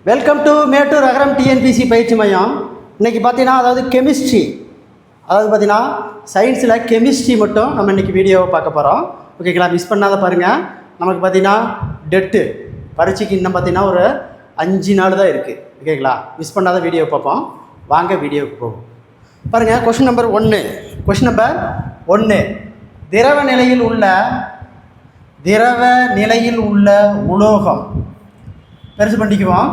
Welcome to Mettur Agaram TNPSC பயிற்சி மையம். இன்றைக்கி பார்த்தீங்கன்னா கெமிஸ்ட்ரி, பார்த்தீங்கன்னா சயின்ஸில் கெமிஸ்ட்ரி மட்டும் நம்ம இன்றைக்கி வீடியோவை பார்க்க போகிறோம். ஓகேங்களா, மிஸ் பண்ணாத பாருங்கள். நமக்கு பார்த்தீங்கன்னா டெட்டு பரீட்சைக்கு இன்னும் பார்த்தீங்கன்னா ஒரு 5 நாள் தான் இருக்குது. ஓகேங்களா, மிஸ் பண்ணாத வீடியோ பார்ப்போம். வாங்க வீடியோவுக்கு போவோம். பாருங்கள், கொஷின் நம்பர் 1. திரவ நிலையில் உள்ள உலோகம். பெருசு பண்ணிக்குவோம்.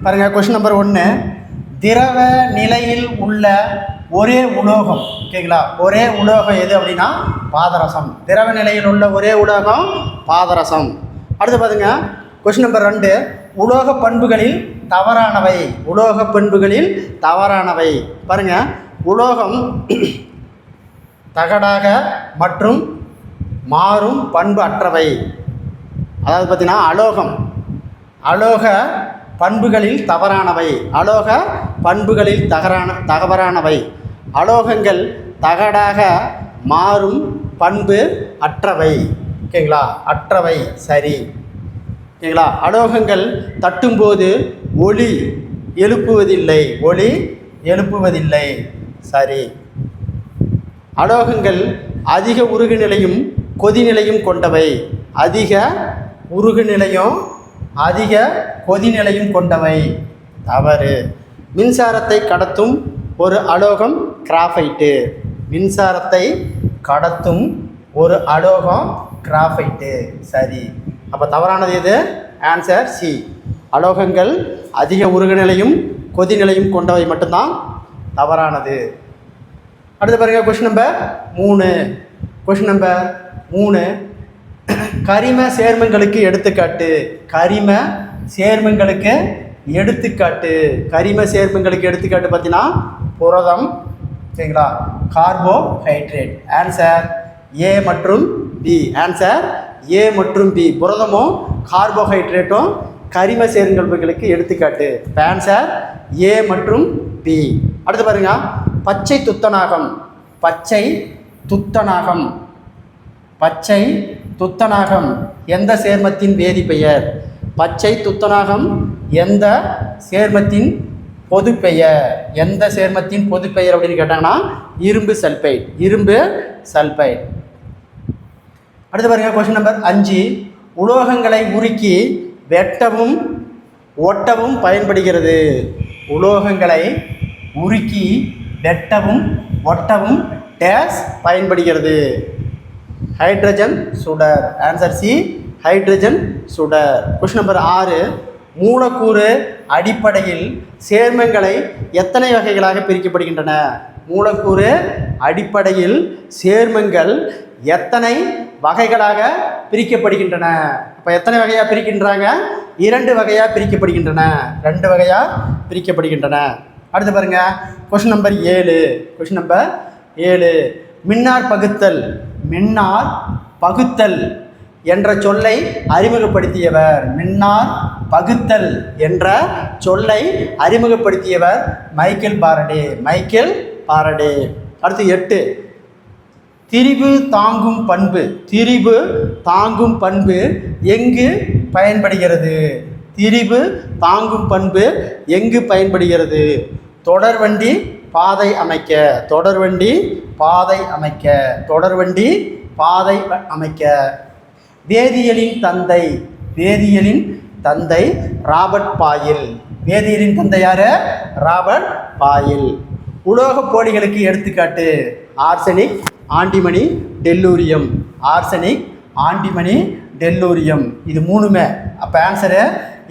பாருங்கள், கொஷின் நம்பர் 1. திரவ நிலையில் உள்ள ஒரே உலோகம். ஓகேங்களா, ஒரே உலோகம் எது அப்படின்னா பாதரசம். திரவ நிலையில் உள்ள ஒரே உலோகம் பாதரசம். அடுத்து பாருங்க, கொஷின் நம்பர் 2. உலோக பண்புகளில் தவறானவை. பாருங்க, உலோகம் தகடாக மற்றும் மாறும் பண்பு அற்றவை. அதாவது பார்த்தீங்கன்னா அலோக பண்புகளில் தவறானவை. அலோகங்கள் தகடாக மாறும் பண்பு அற்றவை. ஓகேங்களா, அற்றவை சரி. ஓகேங்களா, அலோகங்கள் தட்டும்போது ஒலி எழுப்புவதில்லை சரி. அலோகங்கள் அதிக உருகுநிலையும் கொதிநிலையும் கொண்டவை தவறு. மின்சாரத்தை கடத்தும் ஒரு அலோகம் கிராஃபைட்டு. சரி. அப்போ தவறானது எது? Answer C. அலோகங்கள் அதிக உருகுநிலையும் கொதிநிலையும் கொண்டவை மட்டும்தான் தவறானது. அடுத்து பாருங்கள், கொஷின் நம்பர் 3. கரிம சேர்மங்களுக்கு எடுத்துக்காட்டு. பார்த்தீங்கன்னா புரதம். சரிங்களா, கார்போஹைட்ரேட். ஆன்சர் ஏ மற்றும் பி. புரதமும் கார்போஹைட்ரேட்டும் கரிம சேர்மங்களுக்கு எடுத்துக்காட்டு. ஆன்சர் ஏ மற்றும் பி. அடுத்து பாருங்க, பச்சை துத்தநாகம் எந்த சேர்மத்தின் வேதிப்பெயர்? பச்சை துத்தநாகம் எந்த சேர்மத்தின் பொதுப்பெயர் அப்படின்னு கேட்டாங்கன்னா இரும்பு சல்பைட். அடுத்து பாருங்க, கொஸ்டின் நம்பர் 5. உலோகங்களை உருக்கி வெட்டவும் ஒட்டவும் பயன்படுகிறது. ஹைட்ரஜன் சுடர். ஆன்சர் சி, ஹைட்ரஜன் சுடர். Question number 6. மூலக்கூறு அடிப்படையில் சேர்மங்களை எத்தனை வகைகளாக பிரிக்கப்படுகின்றன? மூலக்கூறு அடிப்படையில் சேர்மங்கள் எத்தனை வகைகளாக பிரிக்கப்படுகின்றன? அப்போ எத்தனை வகையாக பிரிக்கின்றாங்க? 2 வகையாக பிரிக்கப்படுகின்றன. அடுத்து பாருங்க, கொஸ்டின் நம்பர் 7. மின்னார் பகுத்தல் என்ற சொல்லை அறிமுகப்படுத்தியவர். Michael Faraday. அடுத்து 8. திரிபு தாங்கும் பண்பு எங்கு பயன்படுகிறது? தொடர்வண்டி பாதை அமைக்க. வேதியியலின் தந்தை ராபர்ட் பாயில். உலோக போலிகளுக்கு எடுத்துக்காட்டு. Arsenic, antimony, tellurium. இது 3மே. அப்போ ஆன்சரு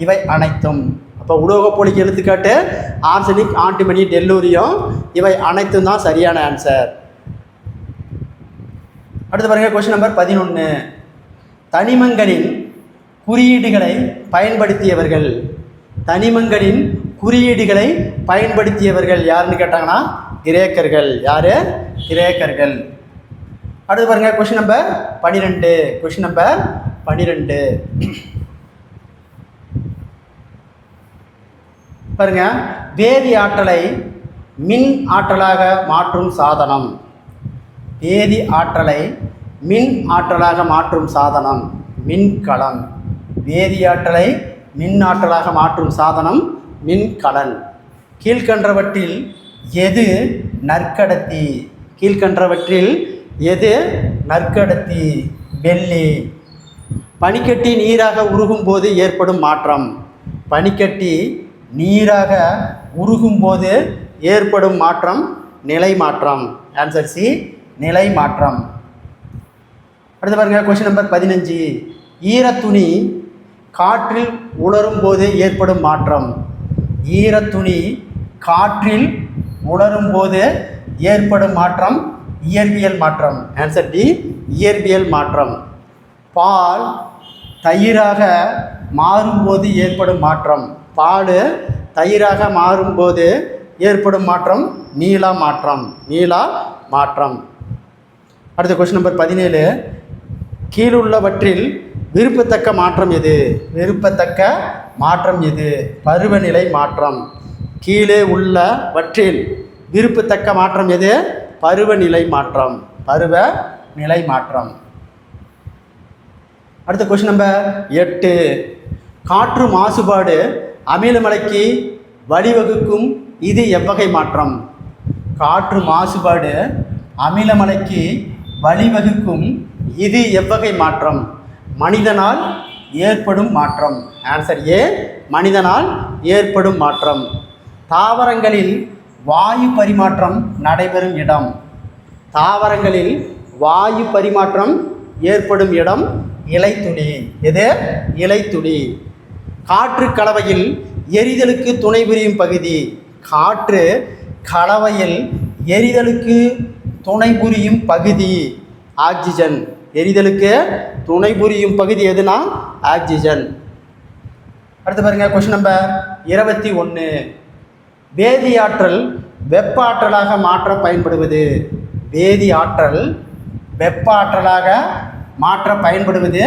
இவை அனைத்தும். அப்போ உலோக போலிக்கு எடுத்துக்காட்டு ஆர்சனிக், ஆண்டிமணி, டெல்லூரியம். இவை அனைத்தும் தான் சரியான ஆன்சர். அடுத்து பாருங்கள், கொஸ்டின் நம்பர் 11. தனிமங்களின் குறியீடுகளை பயன்படுத்தியவர்கள் யாருன்னு கேட்டாங்கன்னா கிரேக்கர்கள். அடுத்து பாருங்க, கொஸ்டின் நம்பர் 12. பாருங்க, வேதி ஆற்றலை மின் ஆற்றலாக மாற்றும் சாதனம் மின்கலம். வேதியாற்றலை மின் ஆற்றலாக மாற்றும் சாதனம் மின்கலன். கீழ்கண்டவற்றில் எது நற்கடத்தி? கீழ்கண்டவற்றில் எது நற்கடத்தி? வெள்ளி. பனிக்கட்டி நீராக உருகும் போது ஏற்படும் மாற்றம். பனிக்கட்டி நீராக உருகும் போது ஏற்படும் மாற்றம் நிலை மாற்றம். ஆன்சர் சி, நிலை மாற்றம். அடுத்து பாருங்க, கொஸ்டின் நம்பர் 15. ஈரத்துணி காற்றில் உலரும் போது ஏற்படும் மாற்றம். ஈரத்துணி காற்றில் உலரும் போது ஏற்படும் மாற்றம் இயற்பியல் மாற்றம். ஆன்சர் டி, இயற்பியல் மாற்றம். பால் தயிராக மாறும்போது ஏற்படும் மாற்றம். பால் தயிராக மாறும்போது ஏற்படும் மாற்றம் நீளா மாற்றம். நீளா மாற்றம். அடுத்த கொஸ்டின் நம்பர் 17. கீழுள்ளவற்றில் விருப்பத்தக்க மாற்றம் எது? விருப்பத்தக்க மாற்றம் எது? பருவநிலை மாற்றம். கீழே உள்ளவற்றில் விருப்பத்தக்க மாற்றம் எது? பருவநிலை மாற்றம். பருவநிலை மாற்றம். அடுத்த கொஸ்டின் நம்பர் 8. காற்று மாசுபாடு அமிலமலைக்கு வழிவகுக்கும் இது எவ்வகை மாற்றம்? காற்று மாசுபாடு அமிலமலைக்கு வழிவகுக்கும் இது எவ்வகை மாற்றம்? மனிதனால் ஏற்படும் மாற்றம். ஆன்சர் ஏ, மனிதனால் ஏற்படும் மாற்றம். தாவரங்களில் வாயு பரிமாற்றம் நடைபெறும் இடம். தாவரங்களில் வாயு பரிமாற்றம் ஏற்படும் இடம் இலைத்துளி. எது? இலைத்துளி. காற்று கலவையில் எரிதலுக்கு துணை புரியும் பகுதி. காற்று கலவையில் எரிதலுக்கு துணை புரியும் பகுதி ஆக்சிஜன். எரிதலுக்கு துணை புரியும் பகுதி எதுனா ஆக்சிஜன். அடுத்து பாருங்க, கொஸ்டின் நம்பர் 21. வேதியாற்றல் வெப்ப ஆற்றலாக மாற்ற பயன்படுவது. வேதியாற்றல் வெப்ப ஆற்றலாக மாற்ற பயன்படுவது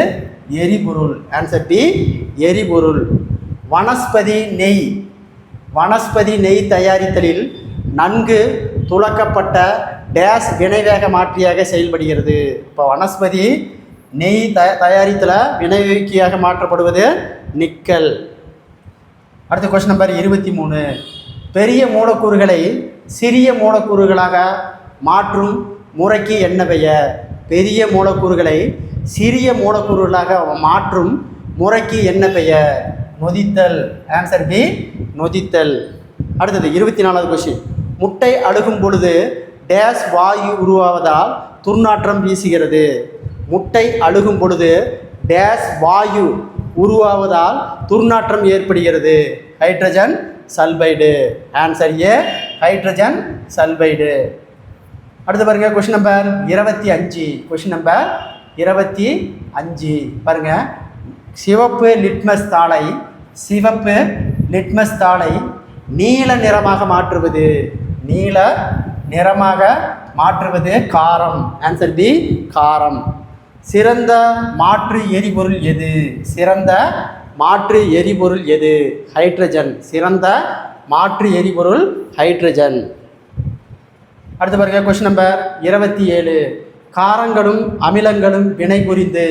எரிபொருள். ஆன்சர் பி, எரிபொருள். வனஸ்பதி நெய். வனஸ்பதி நெய் தயாரித்தலில் நன்கு துலக்கப்பட்ட டேஸ் வினைவேக மாற்றியாக செயல்படுகிறது. இப்போ வனஸ்பதி நெய் தயாரித்தல வினைவேக்கியாக மாற்றப்படுவது நிக்கல். அடுத்த கொஸ்டின் நம்பர் 23. பெரிய மூலக்கூறுகளை சிறிய மூலக்கூறுகளாக மாற்றும் முறைக்கு என்ன பெயர்? பெரிய மூலக்கூறுகளை சிறிய மூலக்கூறுகளாக மாற்றும் முறைக்கு என்ன பெயர்? நொதித்தல். ஆன்சர் பி, நொதித்தல். அடுத்தது 24வது கொஸ்டின். முட்டை அழுகும் பொழுது டேஸ் வாயு உருவாவதால் துர்நாற்றம் வீசுகிறது. முட்டை அழுகும் பொழுது டேஸ் வாயு உருவாவதால் துர்நாற்றம் ஏற்படுகிறது. Hydrogen sulphide. Answer A, hydrogen sulphide. அடுத்து பாருங்க, கொஸ்டின் நம்பர் 25. கொஸ்டின் நம்பர் 25 பாருங்க. சிவப்பு லிட்மஸ் தாளை சிவப்பு லிட்மஸ் தாளை நீல நிறமாக மாற்றுவது. நீல நிறமாக மாற்றுவது காரம். ஆன்சர் பி, காரம். சிறந்த மாற்று எரிபொருள் எது? சிறந்த மாற்று எரிபொருள் எது? ஹைட்ரஜன். சிறந்த மாற்று எரிபொருள் ஹைட்ரஜன். அடுத்து பாருங்க, கொஸ்டின் நம்பர் 27. காரங்களும் அமிலங்களும் வினைபுரிந்து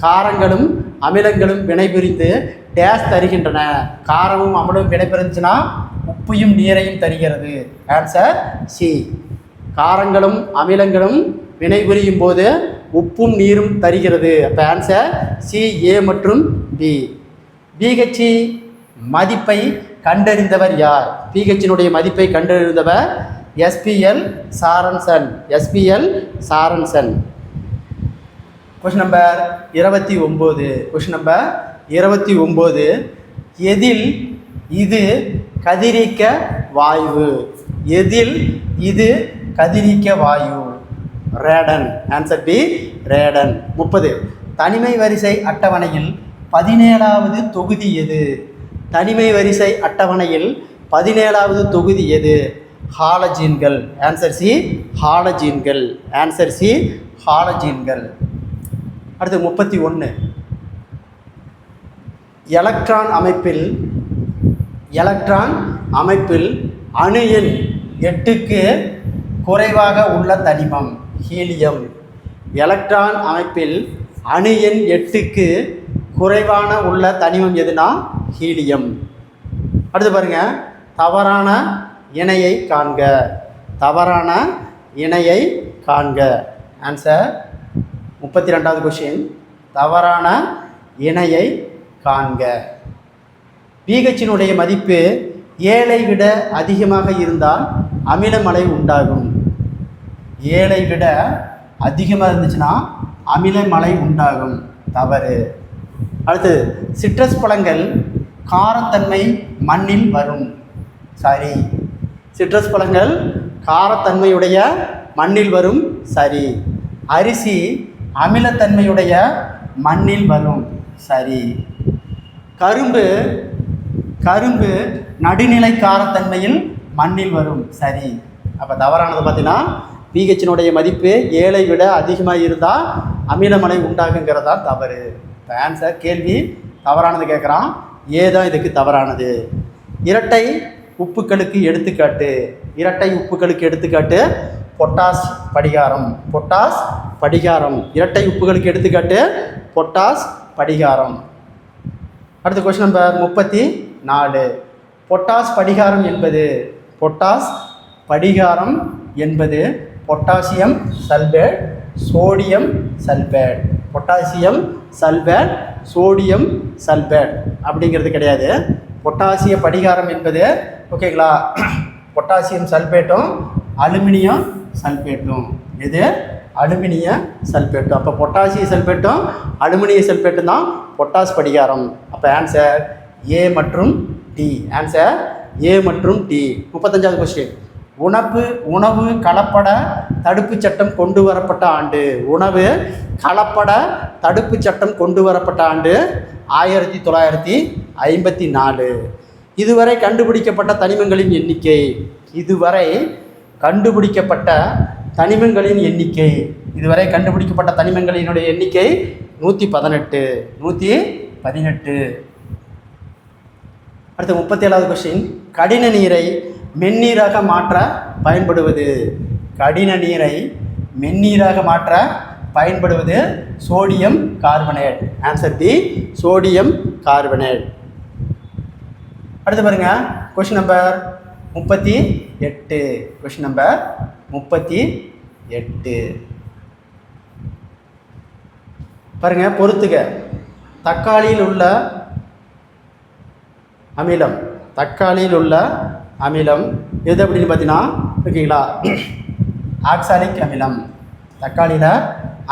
காரங்களும் அமிலங்களும் வினைபுரிந்து டேஸ் தருகின்றன. காரமும் அமிலும் வினைபுரிஞ்சுன்னா உப்பையும் நீரையும் தருகிறது. Answer C. காரங்களும் அமிலங்களும் வினைபுரியும் போது உப்பும் நீரும் தருகிறது. அப்போ ஆன்சர் சி, ஏ மற்றும் பி. பிஹெச்சி மதிப்பை கண்டறிந்தவர் யார்? பிஹெச்சினுடைய மதிப்பை கண்டறிந்தவர் SPL Sorensen. SPL Sorensen. Question number 29. Question number 29. எதில் இது கதிரியக்க வாயு? எதில் இது கதிரியக்க வாயு? ரேடன். Answer B, radon. 30. தனிமை வரிசை அட்டவணையில் 17வது தொகுதி எது? தனிமை வரிசை அட்டவணையில் 17வது தொகுதி எது? ஹாலஜீன்கள். ஆன்சர் சி, ஹாலஜீன்கள். ஆன்சர் சி, ஹாலஜீன்கள். அடுத்து 31. எலக்ட்ரான் அமைப்பில் அணு எண் 8க்கு குறைவாக உள்ள தனிமம் ஹீலியம். எலக்ட்ரான் அமைப்பில் அணு எண் 8க்கு குறைவான உள்ள தனிமம் எதுனா ஹீலியம். அடுத்து பாருங்க, தவறான இணையை காண்க. தவறான இணையை காண்க. ஆன்சர் 32வது கொஸ்டின், தவறான இணையை காண்க. pHனுடைய மதிப்பு 7ஐ விட அதிகமாக இருந்தால் அமிலமலை உண்டாகும். 7ஐ விட அதிகமாக இருந்துச்சுன்னா அமிலமலை உண்டாகும். தவறு. அடுத்து, சிட்ரஸ் பழங்கள் காரத்தன்மை மண்ணில் வரும். சரி. சிட்ரஸ் பழங்கள் காரத்தன்மையுடைய மண்ணில் வரும். சரி. அரிசி அமிலத்தன்மையுடைய மண்ணில் வரும். சரி. கரும்பு நடுநிலை காரத்தன்மையில் மண்ணில் வரும். சரி. அப்போ தவறானது பார்த்தீங்கன்னா pHனுடைய மதிப்பு 7ஐ விட அதிகமாக இருந்தால் அமிலமலை உண்டாகுங்கிறதா தவறு. இப்போ ஆன்சர் கேள்வி தவறானது கேட்குறான், ஏதான் இதுக்கு தவறானது. இரட்டை உப்புக்களுக்கு எடுத்துக்காட்டு. இரட்டை உப்புக்களுக்கு எடுத்துக்காட்டு பொட்டாஸ் படிகாரம். பொட்டாஸ் படிகாரம். இரட்டை உப்புகளுக்கு எடுத்துக்காட்டு பொட்டாஸ் படிகாரம். அடுத்த கொஸ்டின் நம்பர் 34. பொட்டாஸ் படிகாரம் என்பது potassium sulphate, sodium sulphate. Potassium sulphate, sodium sulphate அப்படிங்கிறது கிடையாது. பொட்டாசிய படிகாரம் என்பது ஓகேங்களா, பொட்டாசியம் சல்பேட்டும் அலுமினியம் சல்பேட்டும். இது அலுமினிய சல்பேட்டும். அப்போ பொட்டாசிய சல்பேட்டும் அலுமினிய சல்பேட்டும் தான் பொட்டாஸ் படிகாரம். அப்போ ஆன்சர் ஏ மற்றும் டி. ஆன்சர் ஏ மற்றும் டி. 35வது கொஸ்டின், உணவு கலப்பட தடுப்பு சட்டம் கொண்டு வரப்பட்ட ஆண்டு. உணவு கலப்பட தடுப்பு சட்டம் கொண்டு வரப்பட்ட ஆண்டு 1954. இதுவரை கண்டுபிடிக்கப்பட்ட தனிமங்களின் எண்ணிக்கை. இதுவரை கண்டுபிடிக்கப்பட்ட தனிமங்களின் எண்ணிக்கை. இதுவரை கண்டுபிடிக்கப்பட்ட தனிமங்களினுடைய எண்ணிக்கை 118. 118. அடுத்து 37வது கொஸ்டின், கடின நீரை மென்னீராக மாற்ற பயன்படுவது. கடின நீரை மென்னீராக மாற்ற பயன்படுவது sodium carbonate. Answer B, sodium carbonate. அடுத்து பாருங்க, கொஸ்டின் நம்பர் 38. கொஸ்டின் நம்பர் 38 பாருங்க, பொறுத்துக. தக்காளியில் உள்ள அமிலம். தக்காளியில் உள்ள அமிலம் எது அப்படின்னு பார்த்தீங்கன்னா ஓகேங்களா, ஆக்சாலிக் அமிலம். தக்காளியில்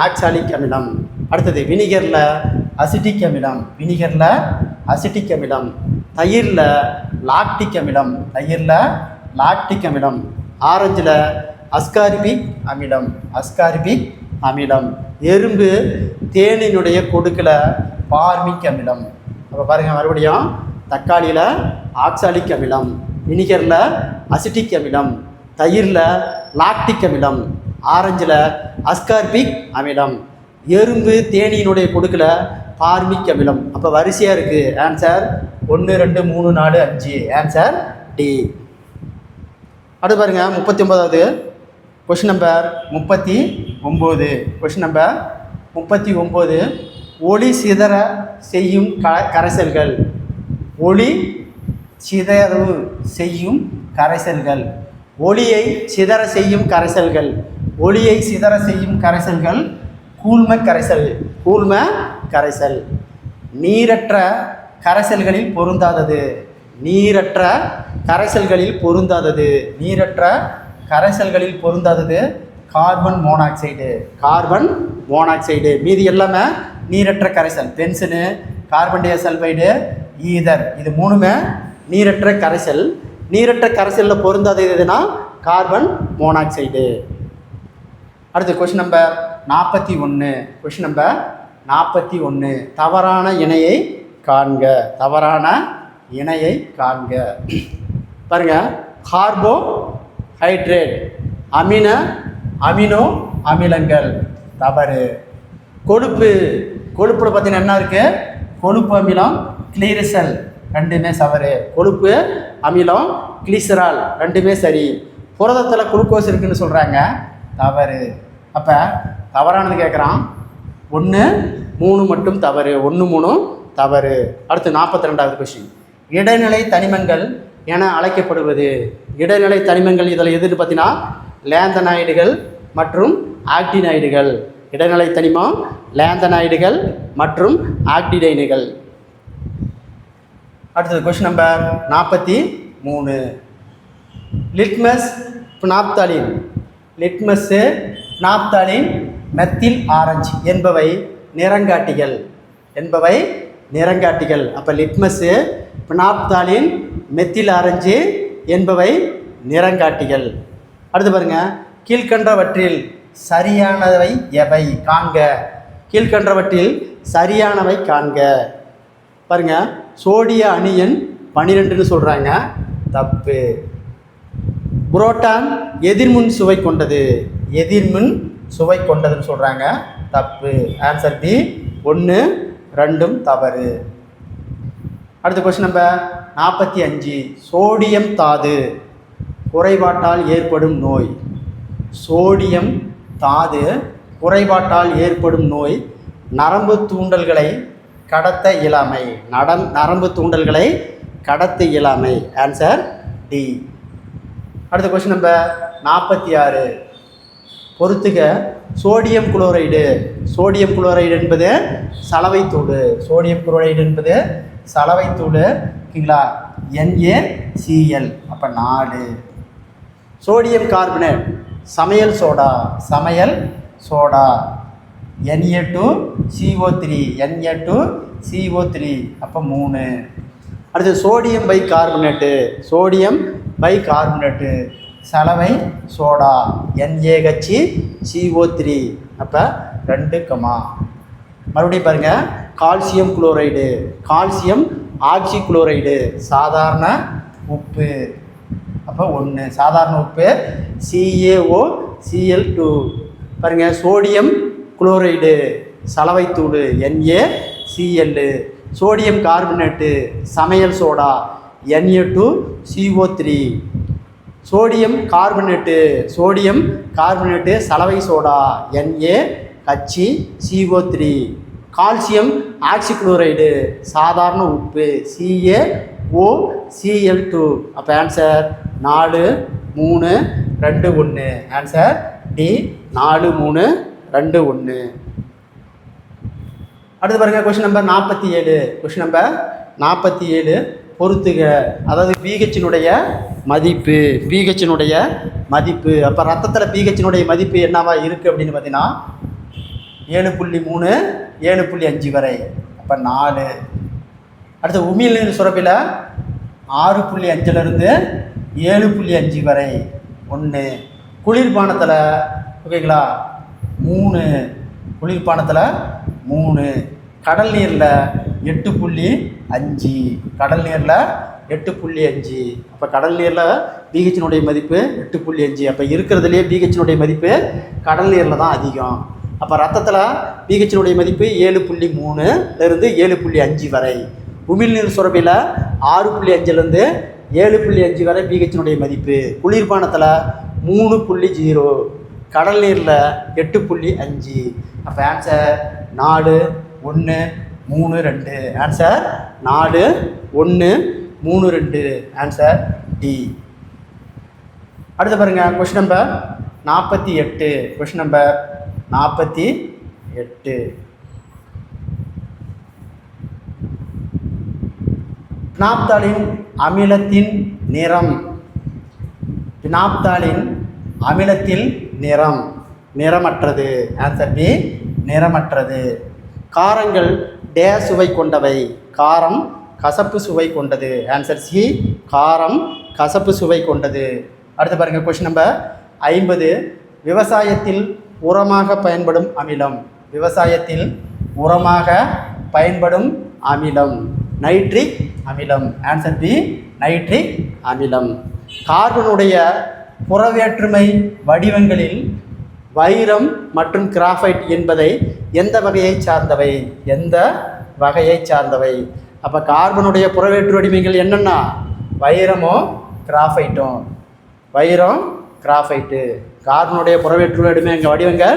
ஆக்சாலிக் அமிலம். அடுத்தது வினிகரில் அசிட்டிக் அமிலம். வினிகரில் அசிட்டிக் அமிலம். தயிரில் லாக்டிக் அமிலம். தயிரில் லாக்டிக் அமிலம். ஆரஞ்சில் அஸ்கார்பிக் அமிலம். அஸ்கார்பிக் அமிலம். எறும்பு தேனினுடைய கொடுக்கல பார்மிக் அமிலம். அப்போ பாருங்கள், மறுபடியும் தக்காளியில் ஆக்சாலிக் அமிலம், வினிகரில் அசிட்டிக் அமிலம், தயிரில் லாக்டிக் அமிலம், ஆரஞ்சில் அஸ்கார்பிக் அமிலம், எறும்பு தேனியினுடைய கொடுக்கல பார்மிக் அமிலம். அப்போ வரிசையாக இருக்குது. ஆன்சர் 1 2 3 4 5. Answer D. அடுத்து பாருங்கள், 39வது கொஸ்டின் நம்பர் 39. கொஸ்டின் நம்பர் 39, ஒளி சிதற செய்யும் கரைசல்கள். ஒளி சிதறு செய்யும் கரைசல்கள். ஒளியை சிதற செய்யும் கரைசல்கள். ஒளியை சிதற செய்யும் கரைசல்கள் கூழ்ம கரைசல். கூழ்ம கரைசல். நீரற்ற கரைசல்களில் பொருந்தாதது. நீரற்ற கரைசல்களில் பொருந்தாதது. நீரற்ற கரைசல்களில் பொருந்தாதது கார்பன் மோனாக்சைடு. Carbon monoxide. மீதி எல்லாமே நீரற்ற கரைசல். Benzene, carbon tie sulphide, ether, இது மூணுமே நீரற்ற கரைசல். நீரற்ற கரைசலில் பொருந்தாதது எதுனா கார்பன் மோனாக்சைடு. அடுத்து கொஸ்டின் நம்பர் 41. கொஸ்டின் நம்பர் 41, தவறான இணையை காண்க. தவறான இணையை காண்க. பாருங்க, கார்போஹைட்ரேட், அமினோ அமிலங்கள். தவறு. கொழுப்புல பார்த்தீங்கன்னா என்ன இருக்கு? கொழுப்பு அமிலம், கிளிசரால், ரெண்டுமே தவறு. கொழுப்பு அமிலம், கிளிசரால் ரெண்டுமே சரி. புரதத்தில் குளுக்கோஸ் இருக்குன்னு சொல்கிறாங்க, தவறு. அப்போ தவறானது கேட்குறான். 1 3 மட்டும் தவறு. 1 3 தவறு. அடுத்து 42வது கொஸ்டின். இடைநிலை தனிமங்கள் என அழைக்கப்படுவது. இடைநிலை தனிமங்கள் இதில் எதுன்னு பார்த்தீங்கன்னா லேந்தனைடுகள் மற்றும் ஆக்டினைடுகள். இடைநிலை தனிமம் லேந்தனைடுகள் மற்றும் ஆக்டினைடுகள். அடுத்தது question number 43. Litmus phenolphthalein. Litmus, phenolphthalein, methyl orange என்பவை நிறங்காட்டிகள். அப்போ லிட்மஸ்ஸு, பினாப்தாலின், மெத்தில் ஆரஞ்சு என்பவை நிறங்காட்டிகள். அடுத்து பாருங்கள், கீழ்கண்டவற்றில் சரியானவை எவை காண்க. கீழ்கண்டவற்றில் சரியானவை காண்க. பாருங்கள், சோடிய அணியன் 12ன்னு சொல்கிறாங்க, தப்பு. புரோட்டான் எதிர்மின் சுவை கொண்டதுன்னு சொல்கிறாங்க, தப்பு. ஆன்சர் பி 1, 2 தவறு. அடுத்த கொஸ்டின் நம்பர் 45. சோடியம் தாது குறைபாட்டால் ஏற்படும் நோய். சோடியம் தாது குறைபாட்டால் ஏற்படும் நோய் நரம்பு தூண்டல்களை கடத்த இயலாமை. Answer D. அடுத்த கொஸ்டின் நம்பர் 46. பொறுத்துக. சோடியம் குளோரைடு என்பது சலவைத்தூள். ஓகேங்களா? NaCl. அப்போ 4. சோடியம் கார்பனேட் சமையல் சோடா Na2CO3 அப்போ 3. அடுத்து சோடியம் பைகார்பனேட்டு சலவை சோடா NaHCO3 அப்போ 2, மறுபடியும் பாருங்கள், கால்சியம் குளோரைடு, கால்சியம் ஆக்சிகுளோரைடு சாதாரண உப்பு. அப்போ 1 சாதாரண உப்பு CaOCl2. பாருங்கள், சோடியம் குளோரைடு சலவைத்தூள் NaCl. சோடியம் கார்பனேட்டு சமையல் சோடா Na2CO3. சோடியம் கார்பனேட்டு சலவை சோடா NaHCO3. கால்சியம் ஆக்சிகுளோரைடு சாதாரண உப்பு CaOCl2. அப்போ ஆன்சர் 4, 3, 2, 1. Answer D 4, 3, 2, 1. அடுத்து பாருங்கள், கொஸ்டின் நம்பர் 47. பொறுத்துக. அதாவது pH-னுடைய மதிப்பு. அப்போ ரத்தத்தில் pH-னுடைய மதிப்பு என்னவா இருக்குது அப்படின்னு பார்த்தீங்கன்னா 7.3, 7.5 வரை. அப்போ 4. அடுத்து உமிழ்நீர் சுரப்பில் 6.5லிருந்து 7.5 வரை 1. குளிர்பானத்தில் ஓகேங்களா 3. கடல் நீரில் 8.5. அப்போ கடல் நீரில் pH-னுடைய மதிப்பு 8.5. அப்போ இருக்கிறதுலே pH-னுடைய மதிப்பு கடல் நீரில் தான் அதிகம். அப்போ ரத்தத்தில் pH-னுடைய மதிப்பு 7.3லிருந்து 7.5 வரை. உமிழ்நீர் சுரப்பில் 6.5லிருந்து 7.5 வரை pH-னுடைய மதிப்பு. குளிர்பானத்தில் 3.0. கடல் நீரில் 8.5. அப்போ ஆன்சர் 4, 1, 3, 2. ஆன்சர் 4, 1, 3, 2. Answer D. அடுத்து பாருங்கள், கொஸ்டின் நம்பர் 48. பினாப்தாலின் அமிலத்தின் நிறம். நிறமற்றது. ஆன்சர் பி நிறமற்றது. காரங்கள் சுவை கொண்டவை. காரம் கசப்பு சுவை கொண்டது. ஆன்சர் சி காரம் கசப்பு சுவை கொண்டது. அடுத்து பாருங்கள், கொஸ்டின் நம்பர் 50. விவசாயத்தில் உரமாக பயன்படும் அமிலம் நைட்ரிக் அமிலம். ஆன்சர் பி நைட்ரிக் அமிலம். கார்பனுடைய புறவேற்றுமை வடிவங்களில் வைரம் மற்றும் கிராஃபைட் என்பதை எந்த வகையை சார்ந்தவை? அப்போ கார்பனுடைய புறவேற்று வடிவங்கள் என்னென்னா வைரமும் கிராஃபைட்டு. கார்பனுடைய புறவேற்று வடிவங்கள்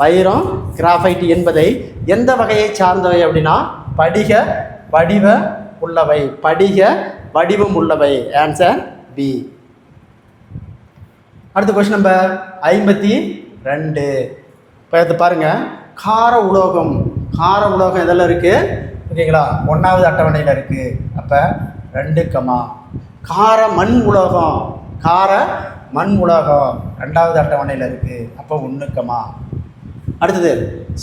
வைரம் கிராஃபைட் என்பதை எந்த வகையை சார்ந்தவை அப்படின்னா படிக வடிவ உள்ளவை. படிக வடிவம் உள்ளவை. Answer B. அடுத்த கொஸ்டின் நம்பர் 52. இப்போ இது பாருங்கள், கார உலோகம். கார உலோகம் எதெல்லாம் இருக்குது ஓகேங்களா? 1வது அட்டவணையில் இருக்குது. அப்போ 2, கார மண் உலோகம். கார மண் உலோகம் 2வது அட்டவணையில் இருக்குது. அப்போ 1, அடுத்தது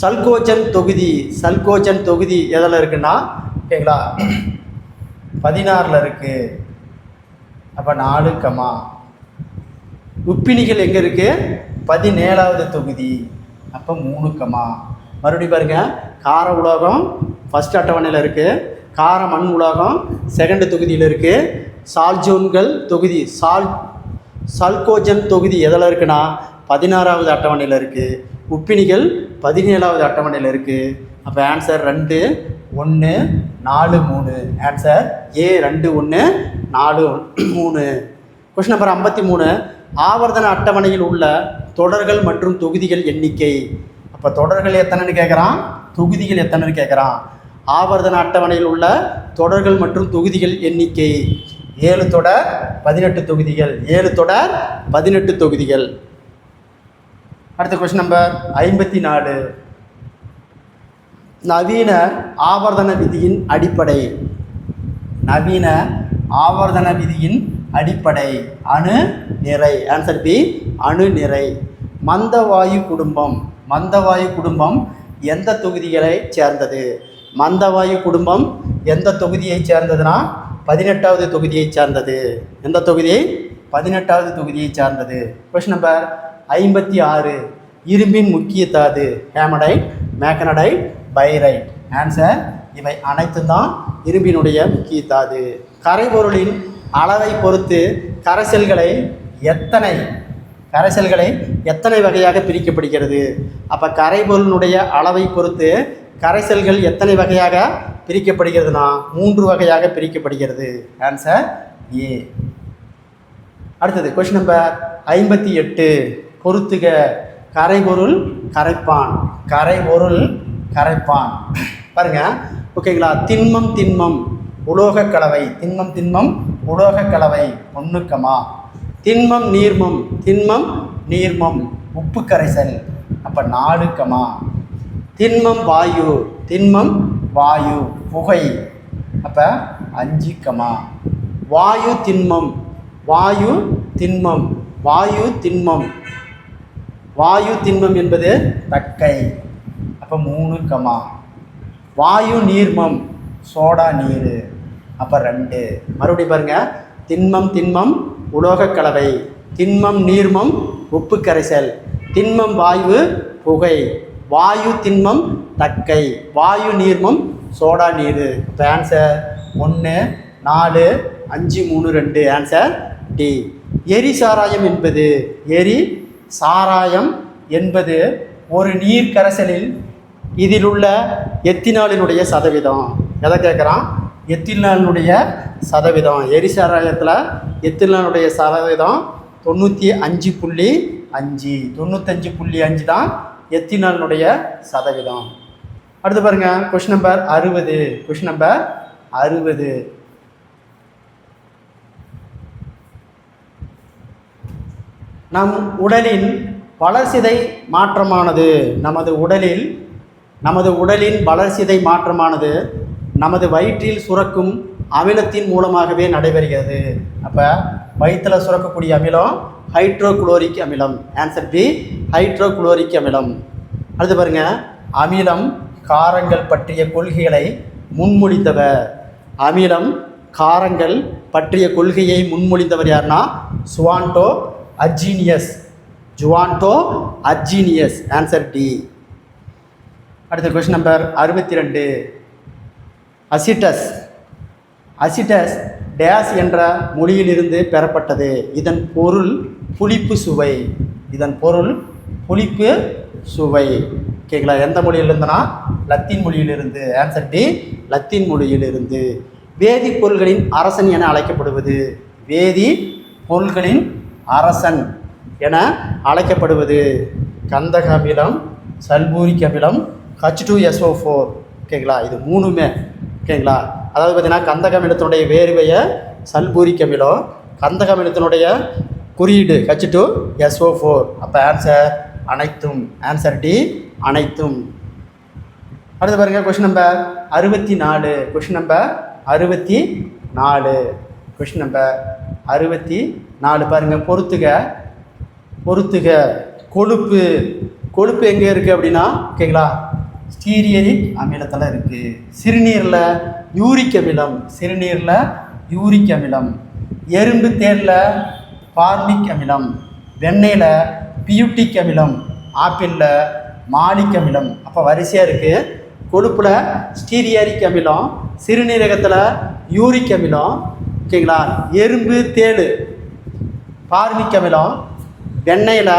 சல்கோஜன் தொகுதி. சல்கோஜன் தொகுதி எதில் இருக்குன்னா ஓகேங்களா 16ல் இருக்குது. அப்போ 4, உப்பினிகள் எங்கே இருக்குது 17வது தொகுதி. அப்போ 3, மறுபடியும் பாருங்கள், கார உலோகம் ஃபஸ்ட் அட்டவணையில் இருக்குது. கார மண் உலோகம் 2nd தொகுதியில் இருக்குது. சால்ஜோன்கள் தொகுதி சல்கோஜன் தொகுதி எதில் இருக்குன்னா 16வது அட்டவணையில் இருக்குது. உப்பினிகள் 17வது அட்டவணையில் இருக்குது. அப்போ answer 2, 1, 4, 3. Answer A 2, 1, 4, 3. Question number 53. ஆவர்த்தன அட்டவணையில் உள்ள தொடர்கள் மற்றும் தொகுதிகள் எண்ணிக்கை. அப்போ தொடர்கள் எத்தனைன்னு கேட்குறான், தொகுதிகள் எத்தனைன்னு கேட்குறான். ஆவர்த்தன அட்டவணையில் உள்ள தொடர்கள் மற்றும் தொகுதிகள் எண்ணிக்கை 7 தொடர் 18 தொகுதிகள். 7 தொடர் 18 தொகுதிகள். அடுத்த கொஸ்டின் நம்பர் 54. நவீன ஆவர்த்தன விதியின் அடிப்படை. நவீன ஆவர்த்தன விதியின் அடிப்படை அணு நிறை. ஆன்சர் பி, அணு நிறை. மந்தவாயு குடும்பம். மந்தவாயு குடும்பம் எந்த தொகுதிகளை சேர்ந்தது? மந்தவாயு குடும்பம் எந்த தொகுதியை சேர்ந்ததுன்னா 18வது தொகுதியை சேர்ந்தது. எந்த தொகுதி? 18வது தொகுதியை சார்ந்தது. Question number 56. இரும்பின் முக்கிய தாது. Haematite, magnetite, pyrite. ஆன்சர் இவை அனைத்தும் தான் இரும்பினுடைய முக்கிய தாது. கரைபொருளின் அளவை பொறுத்து கரைசல்களை எத்தனை வகையாக பிரிக்கப்படுகிறது? அப்போ கரைபொருளினுடைய அளவை பொறுத்து கரைசல்கள் எத்தனை வகையாக பிரிக்கப்படுகிறதுனா 3 வகையாக பிரிக்கப்படுகிறது. Answer A. அடுத்தது கொஸ்டின் நம்பர் 58. பொறுத்துக. கரைபொருள் கரைப்பான். கரைபொருள் கரைப்பான் பாருங்க ஓகேங்களா. திண்மம் திண்மம் உலோக கலவை. திண்மம் திண்மம் உலோக கலவை 1, திண்மம் நீர்மம். திண்மம் நீர்மம் உப்பு கரைசல். அப்போ 4, திண்மம் வாயு. திண்மம் வாயு புகை. அப்போ 5, வாயு திண்மம். வாயு திண்மம். வாயு திண்மம். வாயு திண்மம் என்பது தக்கை. அப்போ 3, வாயு நீர்மம். சோடா நீர். அப்போ 2. மறுபடியும் பாருங்கள், திண்மம் திண்மம் உலோக கலவை. திண்மம் நீர்மம் உப்பு கரைசல். திண்மம் வாயு புகை. வாயு திண்மம் தக்கை. வாயு நீர்மம் சோடா நீர். இப்போ ஆன்சர் 1, 4, 5, 3, 2. Answer D. எரி சாராயம் என்பது. எரி சாராயம் என்பது ஒரு நீர் கரைசலில் இதில் உள்ள எத்தினாலினுடைய சதவீதம். எதை கேட்குறான்? எத்தினாலினுடைய சதவீதம். எரி சாராயத்தில் எத்தினாலுடைய சதவீதம் 95.5. 95.5 தான் எத்தினாலினுடைய சதவீதம். அடுத்து பாருங்கள், கொஸ்டின் நம்பர் 60. Question number 60. நம் உடலின் வளர்சிதை மாற்றமானது. நமது உடலின் வளர்சிதை மாற்றமானது நமது வயிற்றில் சுரக்கும் அமிலத்தின் மூலமாகவே நடைபெறுகிறது. அப்போ வயிற்றில் சுரக்கக்கூடிய அமிலம் ஹைட்ரோகுளோரிக் அமிலம். ஆன்சர் பி, ஹைட்ரோகுளோரிக் அமிலம். அடுத்து பாருங்கள், அமிலம் காரங்கள் பற்றிய கொள்கைகளை முன்மொழிந்தவர். அமிலம் காரங்கள் பற்றிய கொள்கையை முன்மொழிந்தவர் யாருன்னா Svante Arrhenius. Svante Arrhenius. Answer D. அடுத்த கொஸ்டின் நம்பர் 62. அசிட்டஸ் டேஸ் என்ற மொழியிலிருந்து பெறப்பட்டது. இதன் பொருள் புளிப்பு சுவை. இதன் பொருள் புளிப்பு சுவை. ஓகேங்களா? எந்த மொழியிலிருந்துனா லத்தீன் மொழியிலிருந்து. ஆன்சர் டி, லத்தீன் மொழியிலிருந்து. வேதிப்பொருள்களின் அரசன் என அழைக்கப்படுவது. வேதி பொருள்களின் அரசன் என அழைக்கப்படுவது கந்தக அமிலம், சல்பூரிக் அமிலம், H2SO4. ஓகேங்களா? இது 3மே ஓகேங்களா. அதாவது பார்த்தீங்கன்னா கந்தக அமிலத்தினுடைய வேறு பெயர் சல்பூரிக் அமிலம். கந்தக அமிலத்தினுடைய குறியீடு H2SO4. அப்போ ஆன்சர் அனைத்தும். ஆன்சர் டி அனைத்தும். அடுத்து பாருங்கள் question number 64. Question number 64. Question number 64 பாருங்கள். பொறுத்துக கொழுப்பு. கொழுப்பு எங்கே இருக்குது அப்படின்னா ஓகேங்களா ஸ்டீரியரிக் அமிலத்தில் இருக்குது. சிறுநீரில் யூரிக் அமிலம். யூரிக் அமிலம். எறும்பு தேரில் பார்மிக் அமிலம். வெண்ணெயில் பியூட்டிக் அமிலம். ஆப்பிளில் மாலிக் அமிலம். அப்போ வரிசையாக இருக்குது. கொழுப்பில் ஸ்டீரியரிக் அமிலம், சிறுநீரகத்தில் யூரிக் அமிலம் ஓகேங்களா, எறும்பு தேள் பார்மிக் அமிலம், வெண்ணெயில்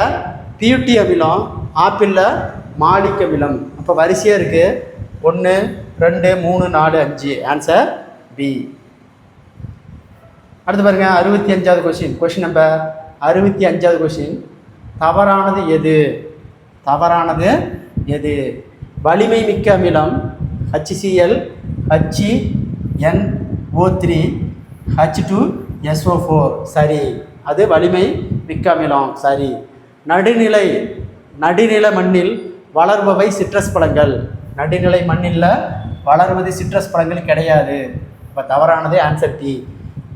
பியூட்டி அமிலம், ஆப்பிளில் மாலிக் அமிலம். அப்போ வரிசையாக இருக்குது 1 2 3 4 5. Answer B. அடுத்து பாருங்கள் 65வது கொஷின். கொஷின் நம்பர் 65வது கொஷின். தவறானது எது? வலிமை மிக்க அமிலம் HCl HNO3 H2SO4. சரி, அது வலிமை மிக்க அமிலம். சரி. நடுநிலை மண்ணில் வளர்பவை சிட்ரஸ் பழங்கள். நடுநிலை மண்ணில் வளர்வது சிட்ரஸ் பழங்கள் கிடையாது. இப்போ தவறானது. Answer D.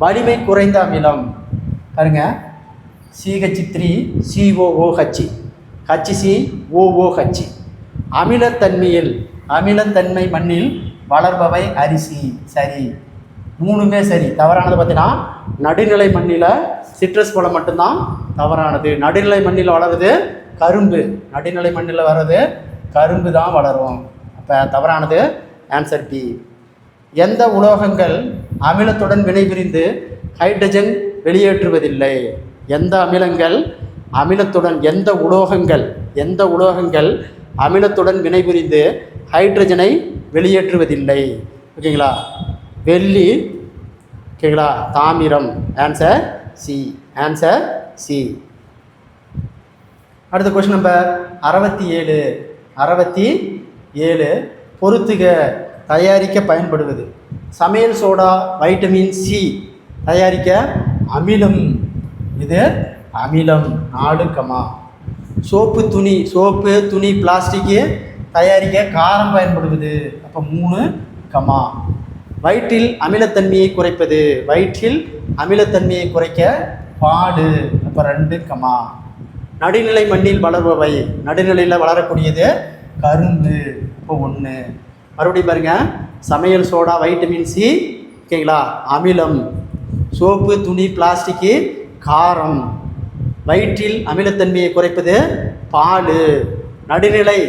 வலிமை குறைந்த அமிலம் பாருங்க CH3COOH HCOOH. அமிலத்தன்மை மண்ணில் வளர்பவை அரிசி. சரி, 3மே சரி. தவறானது பார்த்தீங்கன்னா நடுநிலை மண்ணில் சிட்ரஸ் பழம் மட்டும்தான் தவறானது. நடுநிலை மண்ணில் வளருது கரும்பு. நடுநிலை மண்ணில் வர்றது கரும்பு தான் வளரும். அப்போ தவறானது. Answer B. எந்த உலோகங்கள் அமிலத்துடன் வினைபுரிந்து ஹைட்ரஜன் வெளியேற்றுவதில்லை? எந்த உலோகங்கள் அமிலத்துடன் வினைபுரிந்து ஹைட்ரஜனை வெளியேற்றுவதில்லை? ஓகேங்களா. வெள்ளி ஓகேங்களா, தாமிரம். Answer C. அடுத்த கொஸ்டின் நம்பர் 67. பொறுத்துக தயாரிக்க பயன்படுவது. சமையல் சோடா வைட்டமின் சி தயாரிக்க அமிலம். இது அமிலம். 4, சோப்பு துணி பிளாஸ்டிக்கு தயாரிக்க காரம் பயன்படுவது. அப்போ 3, வயிற்றில் அமிலத்தன்மையை குறைக்க பாடு. அப்போ 2, நடுநிலை மண்ணில் வளர்பவை. நடுநிலையில் வளரக்கூடியது கரும்பு. இப்போ 1. மறுபடியும் பாருங்க, சமையல் சோடா வைட்டமின் சி ஓகேங்களா அமிலம், சோப்பு துணி பிளாஸ்டிக்கு காரம், வயிற்றில் அமிலத்தன்மையை குறைப்பது பால், நடுநிலை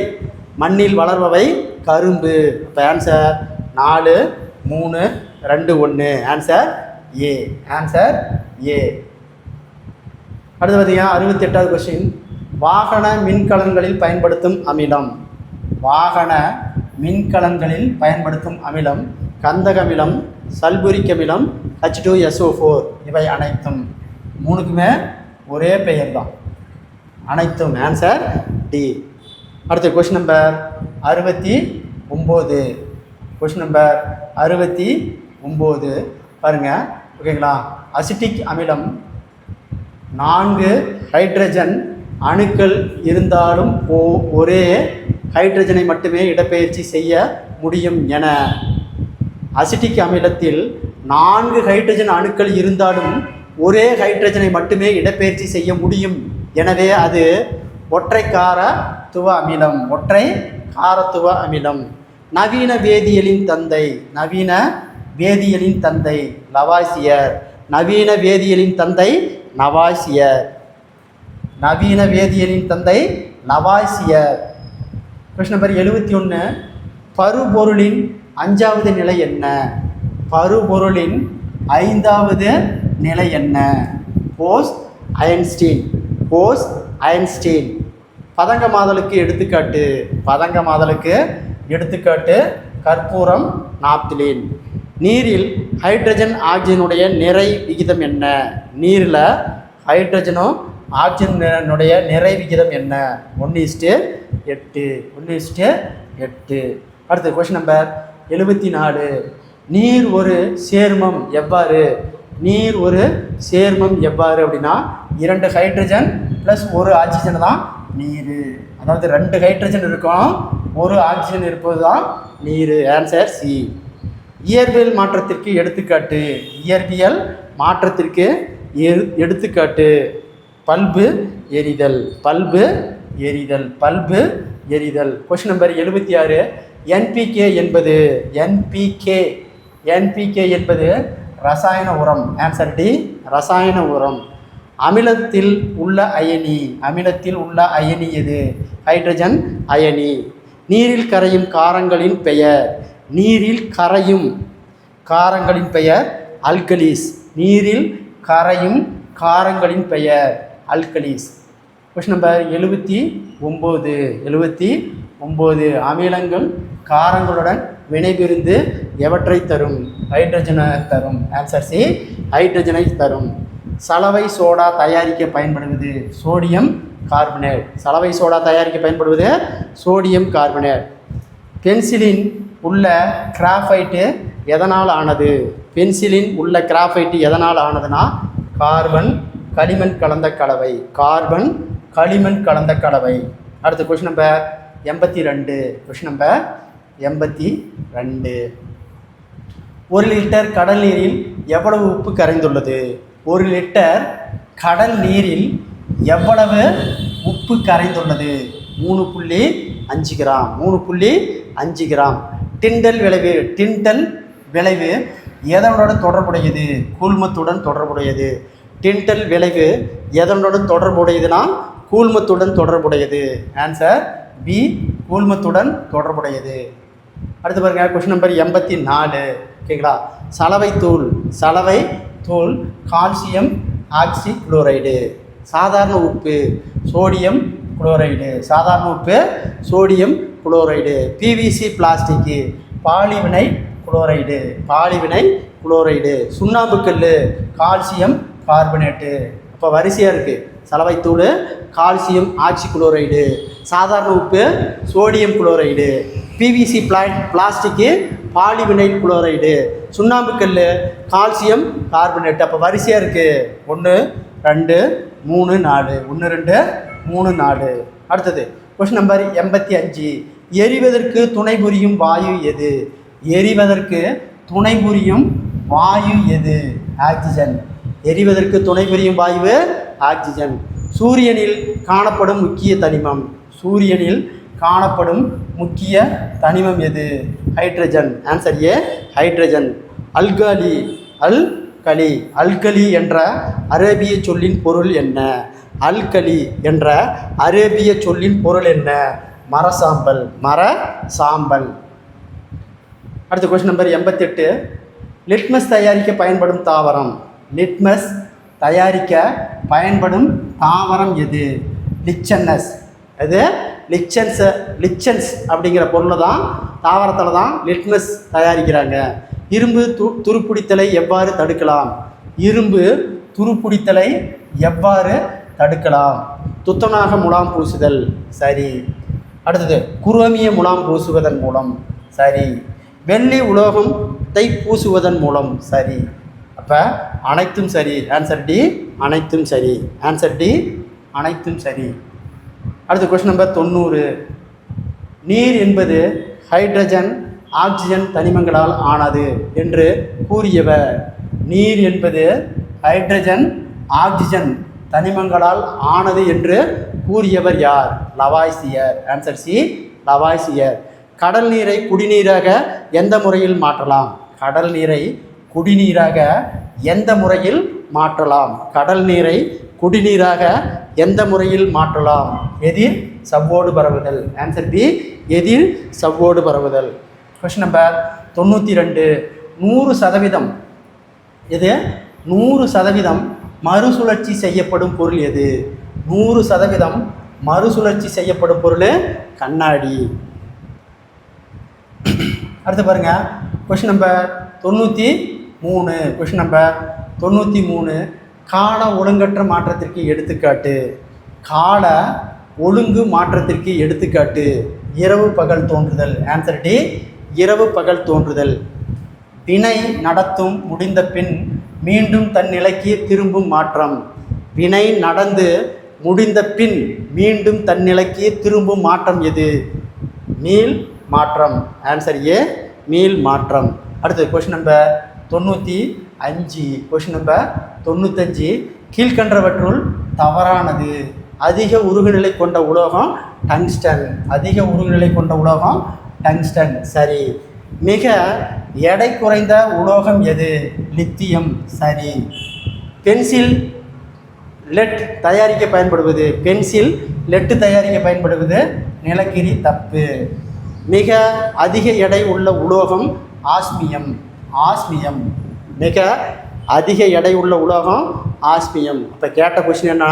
மண்ணில் வளர்பவை கரும்பு. இப்போ ஆன்சர் 4, 3, 2, 1. Answer A. அடுத்து பார்த்தீங்கன்னா 68வது கொஸ்டின். வாகன மின்கலன்களில் பயன்படுத்தும் அமிலம் கந்தக அமிலம், சல்பூரிக் அமிலம், H2SO4. இவை அனைத்தும் 3க்குமே ஒரே பெயர் தான், அனைத்தும். Answer D. அடுத்த கொஸ்டின் நம்பர் 69. பாருங்கள் ஓகேங்களா. அசிட்டிக் அமிலம் 4 ஹைட்ரஜன் அணுக்கள் இருந்தாலும் ஒரே ஹைட்ரஜனை மட்டுமே இடப்பெயர்ச்சி செய்ய முடியும் என. அசிட்டிக் அமிலத்தில் 4 ஹைட்ரஜன் அணுக்கள் இருந்தாலும் ஒரே ஹைட்ரஜனை மட்டுமே இடப்பெயர்ச்சி செய்ய முடியும். எனவே அது ஒற்றை காரத்துவ அமிலம். நவீன வேதியியலின் தந்தை லவாய்சியர். Question number 71. பருப்பொருளின் 5வது நிலை என்ன? பருப்பொருளின் 5வது நிலை என்ன? Post Einstein. பதங்கமாதலுக்கு எடுத்துக்காட்டு கற்பூரம், நாப்திலின். நீரில் ஹைட்ரஜன் ஆக்சிஜனுடைய நிறை விகிதம் என்ன? நீரில் ஹைட்ரஜனும் ஆக்சிஜனுடைய நிறை விகிதம் என்ன? 1:8. அடுத்து கொஸ்டின் நம்பர் 74. நீர் ஒரு சேர்மம் எவ்வாறு? நீர் ஒரு சேர்மம் எவ்வாறு அப்படின்னா 2 ஹைட்ரஜன் ப்ளஸ் 1 ஆக்சிஜன் தான் நீர். அதாவது 2 ஹைட்ரஜன் இருக்கும், 1 ஆக்சிஜன் இருப்பது தான் நீர். Answer C. இயற்பியல் மாற்றத்திற்கு எடுத்துக்காட்டு. இயற்பியல் மாற்றத்திற்கு எடுத்துக்காட்டு பல்பு எரிதல். பல்பு எரிதல். பல்பு எரிதல். Question number 76. என்பிகே என்பது என்பிகே என்பது ரசாயன உரம். ஆன்சர் டி, ரசாயன உரம். அமிலத்தில் உள்ள அயனி. அமிலத்தில் உள்ள அயனி எது? ஹைட்ரஜன் அயனி. நீரில் கரையும் காரங்களின் பெயர். நீரில் கரையும் காரங்களின் பெயர் அல்கலீஸ். நீரில் கரையும் காரங்களின் பெயர் அல்கலீஸ். Question number 79. அமிலங்கள் காரங்களுடன் வினைபுரிந்து எவற்றை தரும்? ஹைட்ரஜனை தரும். ஆன்சர் சி, ஹைட்ரஜனை தரும். சலவை சோடா தயாரிக்க பயன்படுவது சோடியம் கார்பனேட். சலவை சோடா தயாரிக்க பயன்படுவது சோடியம் கார்பனேட். பென்சிலின் உள்ள கிராஃபைட்டு எதனால் ஆனது? பென்சிலின் உள்ள கிராஃபைட்டு எதனால் ஆனதுன்னா கார்பன் களிமண் கலந்த கலவை. கார்பன் களிமண் கலந்த கலவை. அடுத்து question number 82. Question number 82. 1 litre கடல் நீரில் எவ்வளவு உப்பு கரைந்துள்ளது? 1 லிட்டர் கடல் நீரில் எவ்வளவு உப்பு கரைந்துள்ளது? 3.5 கிராம். 3.5 கிராம். டிண்டல் விளைவு. டிண்டல் விளைவு எதனுடன் தொடர்புடையது? கூழ்மத்துடன் தொடர்புடையது. டிண்டல் விளைவு எதனுடன் தொடர்புடையதுன்னா கூழ்மத்துடன் தொடர்புடையது. ஆன்சர் பி, கூழ்மத்துடன் தொடர்புடையது. அடுத்து பாருங்க கொஸ்டின் நம்பர் 84. ஓகேங்களா? சலவை தூள். சலவை தூள் கால்சியம் ஆக்சி குளோரைடு. சாதாரண உப்பு சோடியம் குளோரைடு. சாதாரண உப்பு sodium chloride. PVC plastic polyvinyl chloride. Polyvinyl chloride. சுண்ணாம்புக்கல் கால்சியம் கார்பனேட்டு. அப்போ வரிசையாக இருக்குது. சலவை தூள் கால்சியம் ஆக்சி குளோரைடு. சாதாரண உப்பு sodium chloride. PVC plastic polyvinyl chloride. சுண்ணாம்புக்கல் கால்சியம் கார்பனேட். அப்போ வரிசையாக இருக்குது. 1 2 3 4. 1 2 3 4. அடுத்தது கொஸ்டின் நம்பர் 85. எரிவதற்கு துணை புரியும் வாயு எது? எரிவதற்கு துணை புரியும் வாயு எது? ஆக்சிஜன். எரிவதற்கு துணை புரியும் வாயு ஆக்சிஜன். சூரியனில் காணப்படும் முக்கிய தனிமம். சூரியனில் காணப்படும் முக்கிய தனிமம் எது? Hydrogen. Answer A, hydrogen. Alkali. Alkali என்ற அரேபிய சொல்லின் பொருள் என்ன? அல்கலி என்ற அரேபிய சொல்லின் பொருள் என்ன? மரசாம்பல். மரசாம்பல். அடுத்த கொஸ்டின் நம்பர் 88. லிட்மஸ் தயாரிக்க பயன்படும் தாவரம். லிட்மஸ் தயாரிக்க பயன்படும் தாவரம் எது? லிச்சன்னஸ். அது லிச்சன்ஸ் அப்படிங்கிற பொருளை தான், தாவரத்தில் தான் லிட்மஸ் தயாரிக்கிறாங்க. இரும்பு துருப்பிடித்தலை எவ்வாறு தடுக்கலாம்? இரும்பு துருப்பிடித்தலை எவ்வாறு தடுக்கலாம்? துத்தநாக முலாம் பூசுதல். சரி. அடுத்தது குரோமிய முலாம் பூசுவதன் மூலம். சரி. வெள்ளி உலோகத்தை பூசுவதன் மூலம். சரி. அப்போ அனைத்தும் சரி. ஆன்சர் டி, அனைத்தும் சரி. ஆன்சர் டி, அனைத்தும் சரி. அடுத்த கொஸ்டின் நம்பர் 90. நீர் என்பது ஹைட்ரஜன் ஆக்சிஜன் தனிமங்களால் ஆனது என்று கூறியவர். நீர் என்பது ஹைட்ரஜன் ஆக்சிஜன் தனிமங்களால் ஆனது என்று கூறியவர் யார்? லவாய்சியர். Answer C, Lavoisier. கடல் நீரை குடிநீராக எந்த முறையில் மாற்றலாம்? கடல் நீரை குடிநீராக எந்த முறையில் மாற்றலாம்? கடல் நீரை குடிநீராக எந்த முறையில் மாற்றலாம்? எதிர் சவ்வோடு பரவுதல். ஆன்சர் பி, எதிர் சவ்வோடு பரவுதல். Question number 92. 100% எது? 100% மறுசுழற்சி செய்யப்படும் பொருள் எது? 100% மறுசுழற்சி செய்யப்படும் பொருள் கண்ணாடி. அடுத்து பாருங்க கொஸ்டின் நம்பர் 93. Question number 93. கால ஒழுங்கற்ற மாற்றத்திற்கு எடுத்துக்காட்டு. கால ஒழுங்கு மாற்றத்திற்கு எடுத்துக்காட்டு இரவு பகல் தோன்றுதல். ஆன்சர் டி, இரவு பகல் தோன்றுதல். வினை நடத்தும் முடிந்த பின் மீண்டும் தன் நிலைக்கு திரும்பும் மாற்றம். வினை நடந்து முடிந்த பின் மீண்டும் தன் நிலைக்கு திரும்பும் மாற்றம் எது? மீள் மாற்றம். ஆன்சர் ஏ, மீள் மாற்றம். அடுத்து கொஸ்டின் நம்பர் 95. Question number 95. கீழ்கண்டவற்றுள் தவறானது. அதிக உருகுநிலை கொண்ட உலோகம் டங்ஸ்டன். அதிக உருகுநிலை கொண்ட உலோகம் டங்ஸ்டன். சரி. மிக எடை குறைந்த உலோகம் எது? லித்தியம். சரி. பென்சில் லெட் தயாரிக்க பயன்படுவது. பென்சில் லெட்டு தயாரிக்க பயன்படுவது நிலக்கரி. தப்பு. மிக அதிக எடை உள்ள உலோகம் ஆஸ்மியம். ஆஸ்மியம். மிக அதிக எடை உள்ள உலோகம் ஆஸ்மியம். இப்போ கேட்ட கொஸ்டின் என்ன?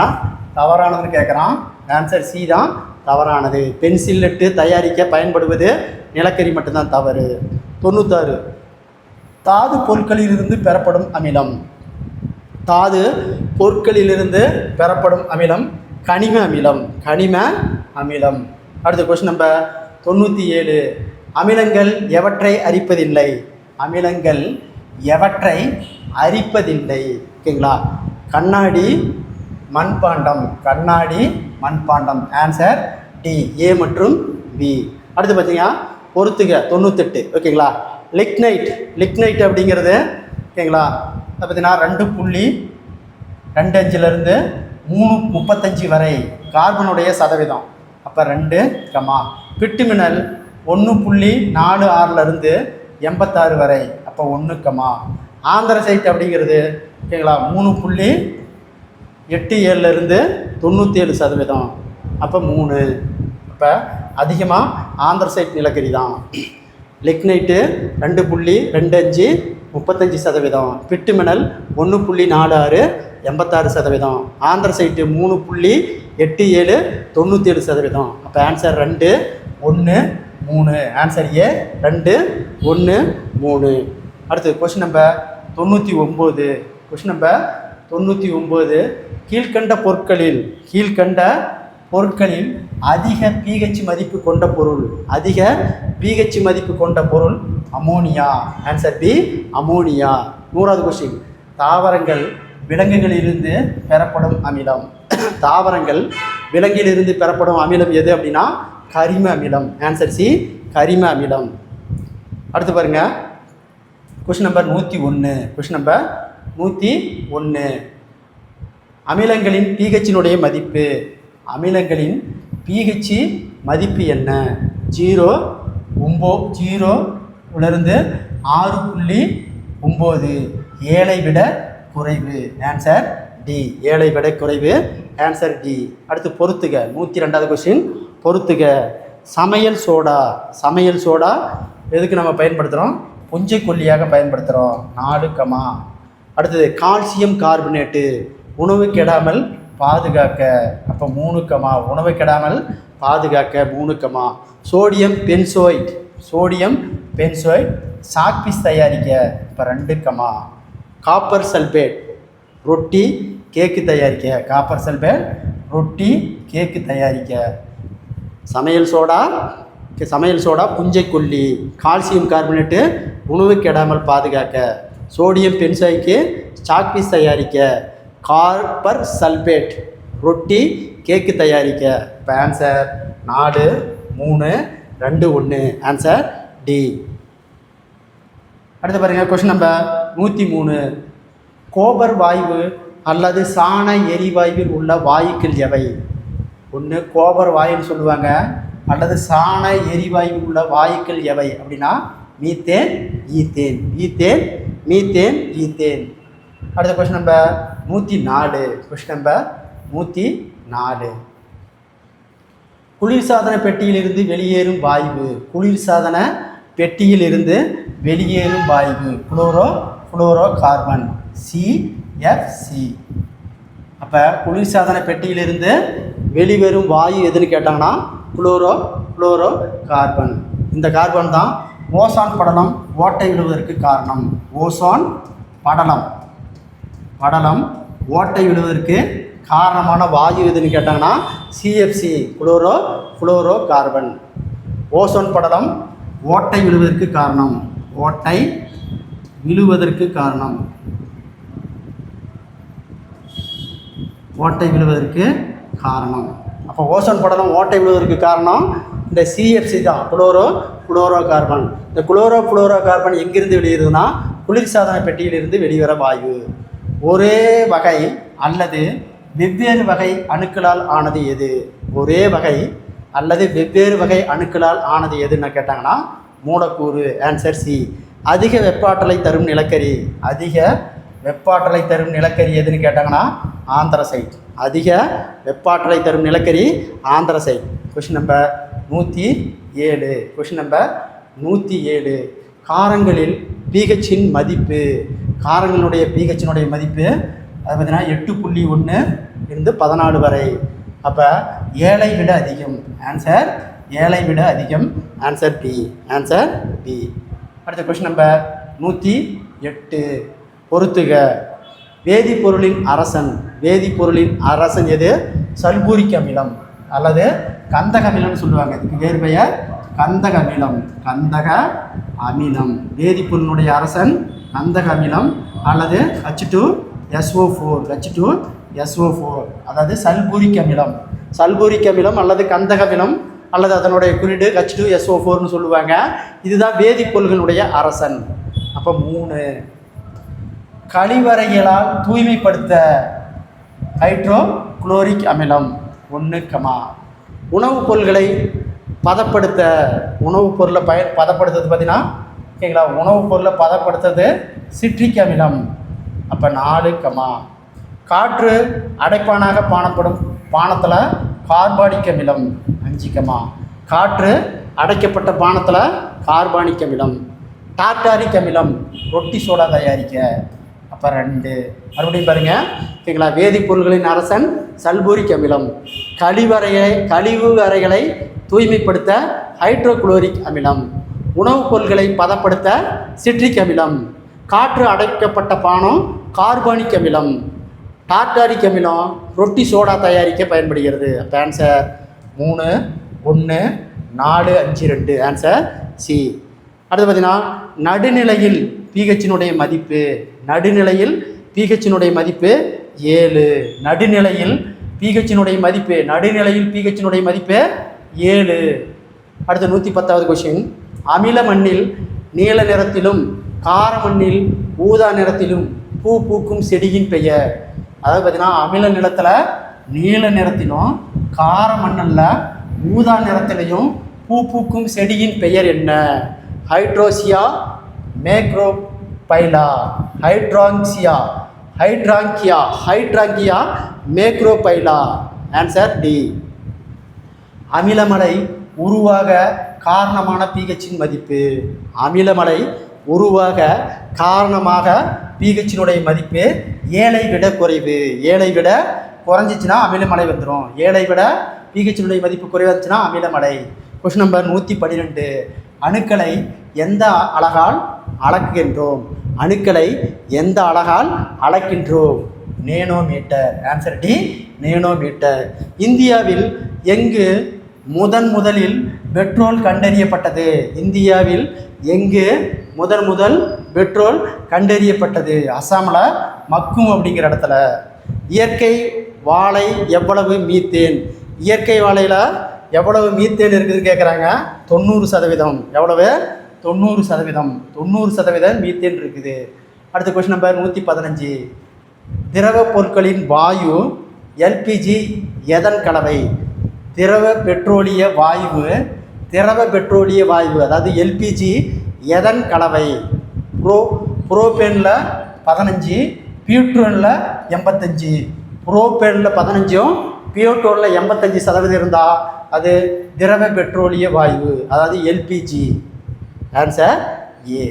தவறானதுன்னு கேட்குறான். ஆன்சர் சி தான் தவறானது. பென்சில் லெட்டு தயாரிக்க பயன்படுவது நிலக்கரி மட்டும்தான் தவறு. 96. தாது பொருட்களிலிருந்து பெறப்படும் அமிலம். தாது பொருட்களிலிருந்து பெறப்படும் அமிலம் கனிம அமிலம். கனிம அமிலம். அடுத்த கொஸ்டின் நம்பர் 97. அமிலங்கள் எவற்றை அரிப்பதில்லை? அமிலங்கள் எவற்றை அரிப்பதில்லை? ஓகேங்களா? கண்ணாடி, மண்பாண்டம். கண்ணாடி, மண்பாண்டம். ஆன்சர் டி, ஏ மற்றும் பி. அடுத்து பார்த்தீங்கன்னா பொறுத்துக 98. ஓகேங்களா? லிக்னைட். லிக்னைட் அப்படிங்கிறது ஓகேங்களா அதை பார்த்தீங்கன்னா 2.25 3.35 வரை கார்பனுடைய சதவீதம். அப்போ 2, பிட்டுமினல் 1.46 86 வரை. அப்போ 1, ஆந்திரசைட் அப்படிங்கிறது ஓகேங்களா 3.87 97%. அப்போ 3. அப்போ அதிகமாக ஆந்திரசைட் நிலக்கரி தான். லிக்னைட்டு 2.25 35%. பிட்டுமினல் 1.46 86%. ஆந்திரசைட்டு 3.87 97%. அப்போ ஆன்சர் 2, 1, 3. Answer A 2, 1, 3. அடுத்து கொஸ்டின் நம்பர் 99. Question number 99. கீழ்கண்ட பொருட்களில் அதிக pH மதிப்பு கொண்ட பொருள். அதிக pH மதிப்பு கொண்ட பொருள் அமோனியா. Answer B, ammonia. 100வது கொஸ்டின். தாவரங்கள் விலங்குகளிலிருந்து பெறப்படும் அமிலம். தாவரங்கள் விலங்கிலிருந்து பெறப்படும் அமிலம் எது அப்படின்னா கரிம அமிலம். ஆன்சர் சி, கரிம அமிலம். அடுத்து பாருங்க கொஸ்டின் நம்பர் 101. Question number 101. அமிலங்களின் pHனுடைய மதிப்பு. அமிலங்களின் pH மதிப்பு என்ன? 0 0 6.9. 7ஐ விட குறைவு. ஆன்சர் டி, 7ஐ விட குறைவு. Answer D. அடுத்து பொறுத்துக 102வது கொஸ்டின். பொறுத்துக. சமையல் சோடா. சமையல் சோடா எதுக்கு நம்ம பயன்படுத்துகிறோம்? புஞ்சை கொல்லியாக பயன்படுத்துகிறோம். 4, அடுத்தது கால்சியம் கார்பனேட்டு உணவு கெடாமல் பாதுகாக்க. அப்போ 3, உணவு கெடாமல் பாதுகாக்க 3, sodium benzoate. Sodium benzoate chalk piece தயாரிக்க. இப்போ 2, காப்பர் சல்பேட் ரொட்டி கேக்கு தயாரிக்க. காப்பர் சல்பேட் ரொட்டி கேக்கு தயாரிக்க. சமையல் சோடா புஞ்சை கொல்லி. கால்சியம் கார்பனேட்டு உணவு கெடாமல் பாதுகாக்க. சோடியம் பென்சாய்க்கு சாக்பீஸ் தயாரிக்க. காப்பர் சல்பேட் ரொட்டி கேக்கு தயாரிக்க. இப்போ ஆன்சர் 4, 3, 2, 1. Answer D. அடுத்து பாருங்கள் கொஸ்டின் நம்பர் 103. கோபர் வாயு அல்லது சாண எரிவாயுவில் உள்ள வாயுக்கள் எவை? ஒன்று கோபர் வாயுன்னு சொல்லுவாங்க, அல்லது சாண எரிவாயுவில் உள்ள வாயுக்கள் எவை அப்படின்னா methane, ethane. Ethane, methane, ethane. அடுத்த கொஸ்டின் நம்பர் 104. Question number 104. குளிர்சாதன பெட்டியிலிருந்து வெளியேறும் வாயு. குளிர்சாதன பெட்டியிலிருந்து வெளியேறும் வாயு குளோரோ கார்பன், CFC. அப்போ குளிர்சாதன பெட்டியிலிருந்து வெளிவரும் வாயு எதுன்னு கேட்டாங்கன்னா குளோரோ கார்பன். இந்த கார்பன் தான் ஓசோன் படலம் ஓட்டை விழுவதற்கு காரணம். ஓசோன் படலம் ஓட்டை விழுவதற்கு காரணமான வாயு எதுன்னு கேட்டாங்கன்னா CFC, குளோரோ கார்பன். ஓசோன் படலம் ஓட்டை விழுவதற்கு காரணம். ஓட்டை விழுவதற்கு காரணம், ஓட்டை விழுவதற்கு காரணம். அப்போ ஓசோன் படலம் ஓட்டை விழுவதற்கு காரணம் இந்த சிஎஃப்சி தான், குளோரோ கார்பன். இந்த குளோரோ கார்பன் எங்கிருந்து வெளியேறுதுன்னா குளிர்சாதன பெட்டியிலிருந்து வெளிவர வாயு. ஒரே வகை அல்லது வெவ்வேறு வகை அணுக்களால் ஆனது எது? ஒரே வகை அல்லது வெவ்வேறு வகை அணுக்களால் ஆனது எதுன்னு கேட்டாங்கன்னா மூலக்கூறு. Answer C. அதிக வெப்பாற்றலை தரும் நிலக்கரி, அதிக வெப்பாற்றலை தரும் நிலக்கரி எதுன்னு கேட்டாங்கன்னா ஆந்திரசைட். அதிக வெப்பாற்றலை தரும் நிலக்கரி anthracite. Question number 107. Question number 107. காரங்களில் பிஹெச்சின் மதிப்பு, காரங்களுடைய பிஹெச்சினுடைய மதிப்பு அது பார்த்தீங்கன்னா 8.1 இருந்து 14 வரை. அப்போ 7ஐ விட அதிகம். ஆன்சர் 7ஐ விட அதிகம். Answer B. Answer B. அடுத்த கொஷின் நம்பர் 108. பொறுத்துக. வேதிப்பொருளின் அரசன், வேதிப்பொருளின் அரசன் எது? சல்பூரிக் அமிலம் அல்லது கந்தக அமிலம்னு சொல்லுவாங்க. இதுக்கு வேறு பெயர் கந்தக அமிலம். கந்தக அமிலம் வேதிப்பொருளினுடைய அரசன் கந்தக அமிலம் அல்லது H2SO4. H2SO4 அதாவது சல்பூரிக் அமிலம். சல்பூரிக் அமிலம் அல்லது கந்தக அமிலம் அல்லது அதனுடைய குறியீடு H2SO4ன்னு சொல்லுவாங்க. இதுதான் வேதிப்பொருள்களுடைய அரசன். அப்போ 3. கழிவறைகளால் தூய்மைப்படுத்த ஹைட்ரோகுளோரிக் அமிலம் 1. உணவுப் பொருள்களை பதப்படுத்த, உணவுப் பொருளை பதப்படுத்துறது பார்த்தீங்கன்னா ஓகேங்களா, உணவுப் பொருளை பதப்படுத்துறது சிட்ரிக் அமிலம். அப்போ 4. காற்று அடைப்பானாக பானப்படும் பானத்தில் கார்பானிக் அமிலம் 5. காற்று அடைக்கப்பட்ட பானத்தில் கார்பானிக் அமிலம். டார்டாரிக் அமிலம் ரொட்டி சோடா தயாரிக்க. அப்போ 2. மறுபடியும் பாருங்கள் ஓகேங்களா. வேதிப்பொருள்களின் அரசன் சல்பூரிக் அமிலம். கழிவு அறைகளை தூய்மைப்படுத்த ஹைட்ரோகுளோரிக் அமிலம். உணவுப் பொருள்களை பதப்படுத்த சிட்ரிக் அமிலம். காற்று அடைக்கப்பட்ட பானம் கார்பானிக் அமிலம். டார்டாரிக் அமிலம் ரொட்டி சோடா தயாரிக்க பயன்படுகிறது. அப்போ ஆன்சர் 3, 1, 4, 5, 2. Answer C. அடுத்து பார்த்தீங்கன்னா நடுநிலையில் பிஹெச்சினுடைய மதிப்பு, நடுநிலையில் பிஹெச்சினுடைய மதிப்பு 7. நடுநிலையில் பிஹெச்சினுடைய மதிப்பு, நடுநிலையில் பிஹெச்சினுடைய மதிப்பு 7. அடுத்து 110வது கொஷின். அமில மண்ணில் நீல நிறத்திலும் கார மண்ணில் ஊதா நிறத்திலும் பூ பூக்கும் செடியின் பெயர். அதாவது பார்த்தீங்கன்னா அமில நிலத்தில் நீல நிறத்திலும் கார மண்ணில் ஊதா நிறத்திலையும் பூ பூக்கும் செடியின் பெயர் என்ன? ஹைட்ரோசியா மேக்ரோபைலா, ஹைட்ராங்கியா மேக்ரோபைலா. Answer D. அமிலமலை உருவாக காரணமான பிஹெச்சின் மதிப்பு, அமிலமலை உருவாக காரணமாக பிஹெச்சினுடைய மதிப்பு 7ஐ விட குறைவு. 7ஐ விட குறைஞ்சிச்சுன்னா அமிலமலை வந்துடும். 7ஐ விட பிஹெச்சினுடைய மதிப்பு குறைவாச்சுன்னா அமிலமலை. Question number 112. அணுக்களை எந்த அலகால் அளக்குகின்றோம்? அணுக்களை எந்த அலகால் அளக்கின்றோம்? நேனோமீட்டர். Answer D. நேனோமீட்டர். இந்தியாவில் எங்கு முதலில் பெட்ரோல் கண்டறியப்பட்டது? இந்தியாவில் எங்கு முதல் பெட்ரோல் கண்டறியப்பட்டது? அஸ்ஸாமில் மக்கும் அப்படிங்கிற இடத்துல. இயற்கை வாழை எவ்வளவு மீத்தேன்? இயற்கை வாழையில் எவ்வளவு மீத்தேன் இருக்குதுன்னு கேட்குறாங்க. 90%. எவ்வளவு? 90%. 90% மீத்தேன் இருக்குது. அடுத்த கொஸ்டின் நம்பர் 115. திரவ பொருட்களின் வாயு எல்பிஜி எதன் கலவை? திரவ பெட்ரோலிய வாயு அதாவது எல்பிஜி எதன் கலவை? புரோபேனில் 15, பியூட்ரோனில் 85. புரோபேனில் 15, பியூட்ரோனில் 85% இருந்தால் அது திரவ பெட்ரோலிய வாயு, அதாவது எல்பிஜி. Answer A.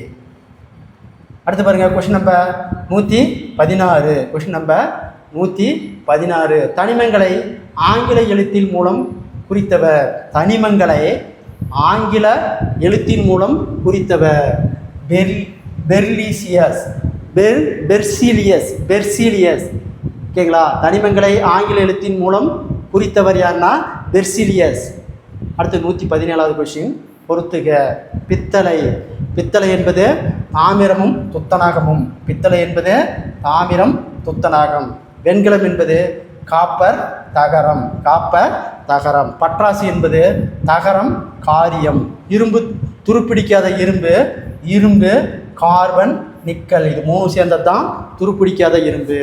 அடுத்து பாருங்கள் கொஷின் நம்பர் 116. Question number 116. தனிமங்களை ஆங்கில எழுத்தின் மூலம் குறித்தவர். தனிமங்களை ஆங்கில எழுத்தின் மூலம் குறித்தவர். பெர்சிலியஸ். ஓகேங்களா. தனிமங்களை ஆங்கில எழுத்தின் மூலம் குறித்தவர் யாருன்னா பெர்சிலியஸ். அடுத்து 117வது கொஸ்டின். பொறுத்துக. பித்தளை பித்தளை என்பது தாமிரமும் துத்தநாகமும். பித்தளை என்பது தாமிரம் துத்தநாகம். வெண்கலம் என்பது காப்பர் தகரம். காப்பர் தகரம். பட்ராசு என்பது தகரம் காரியம். இரும்பு துருப்பிடிக்காத இரும்பு. இரும்பு கார்பன் நிக்கல். இது 3 சேர்ந்தது தான் துருப்பிடிக்காத இரும்பு.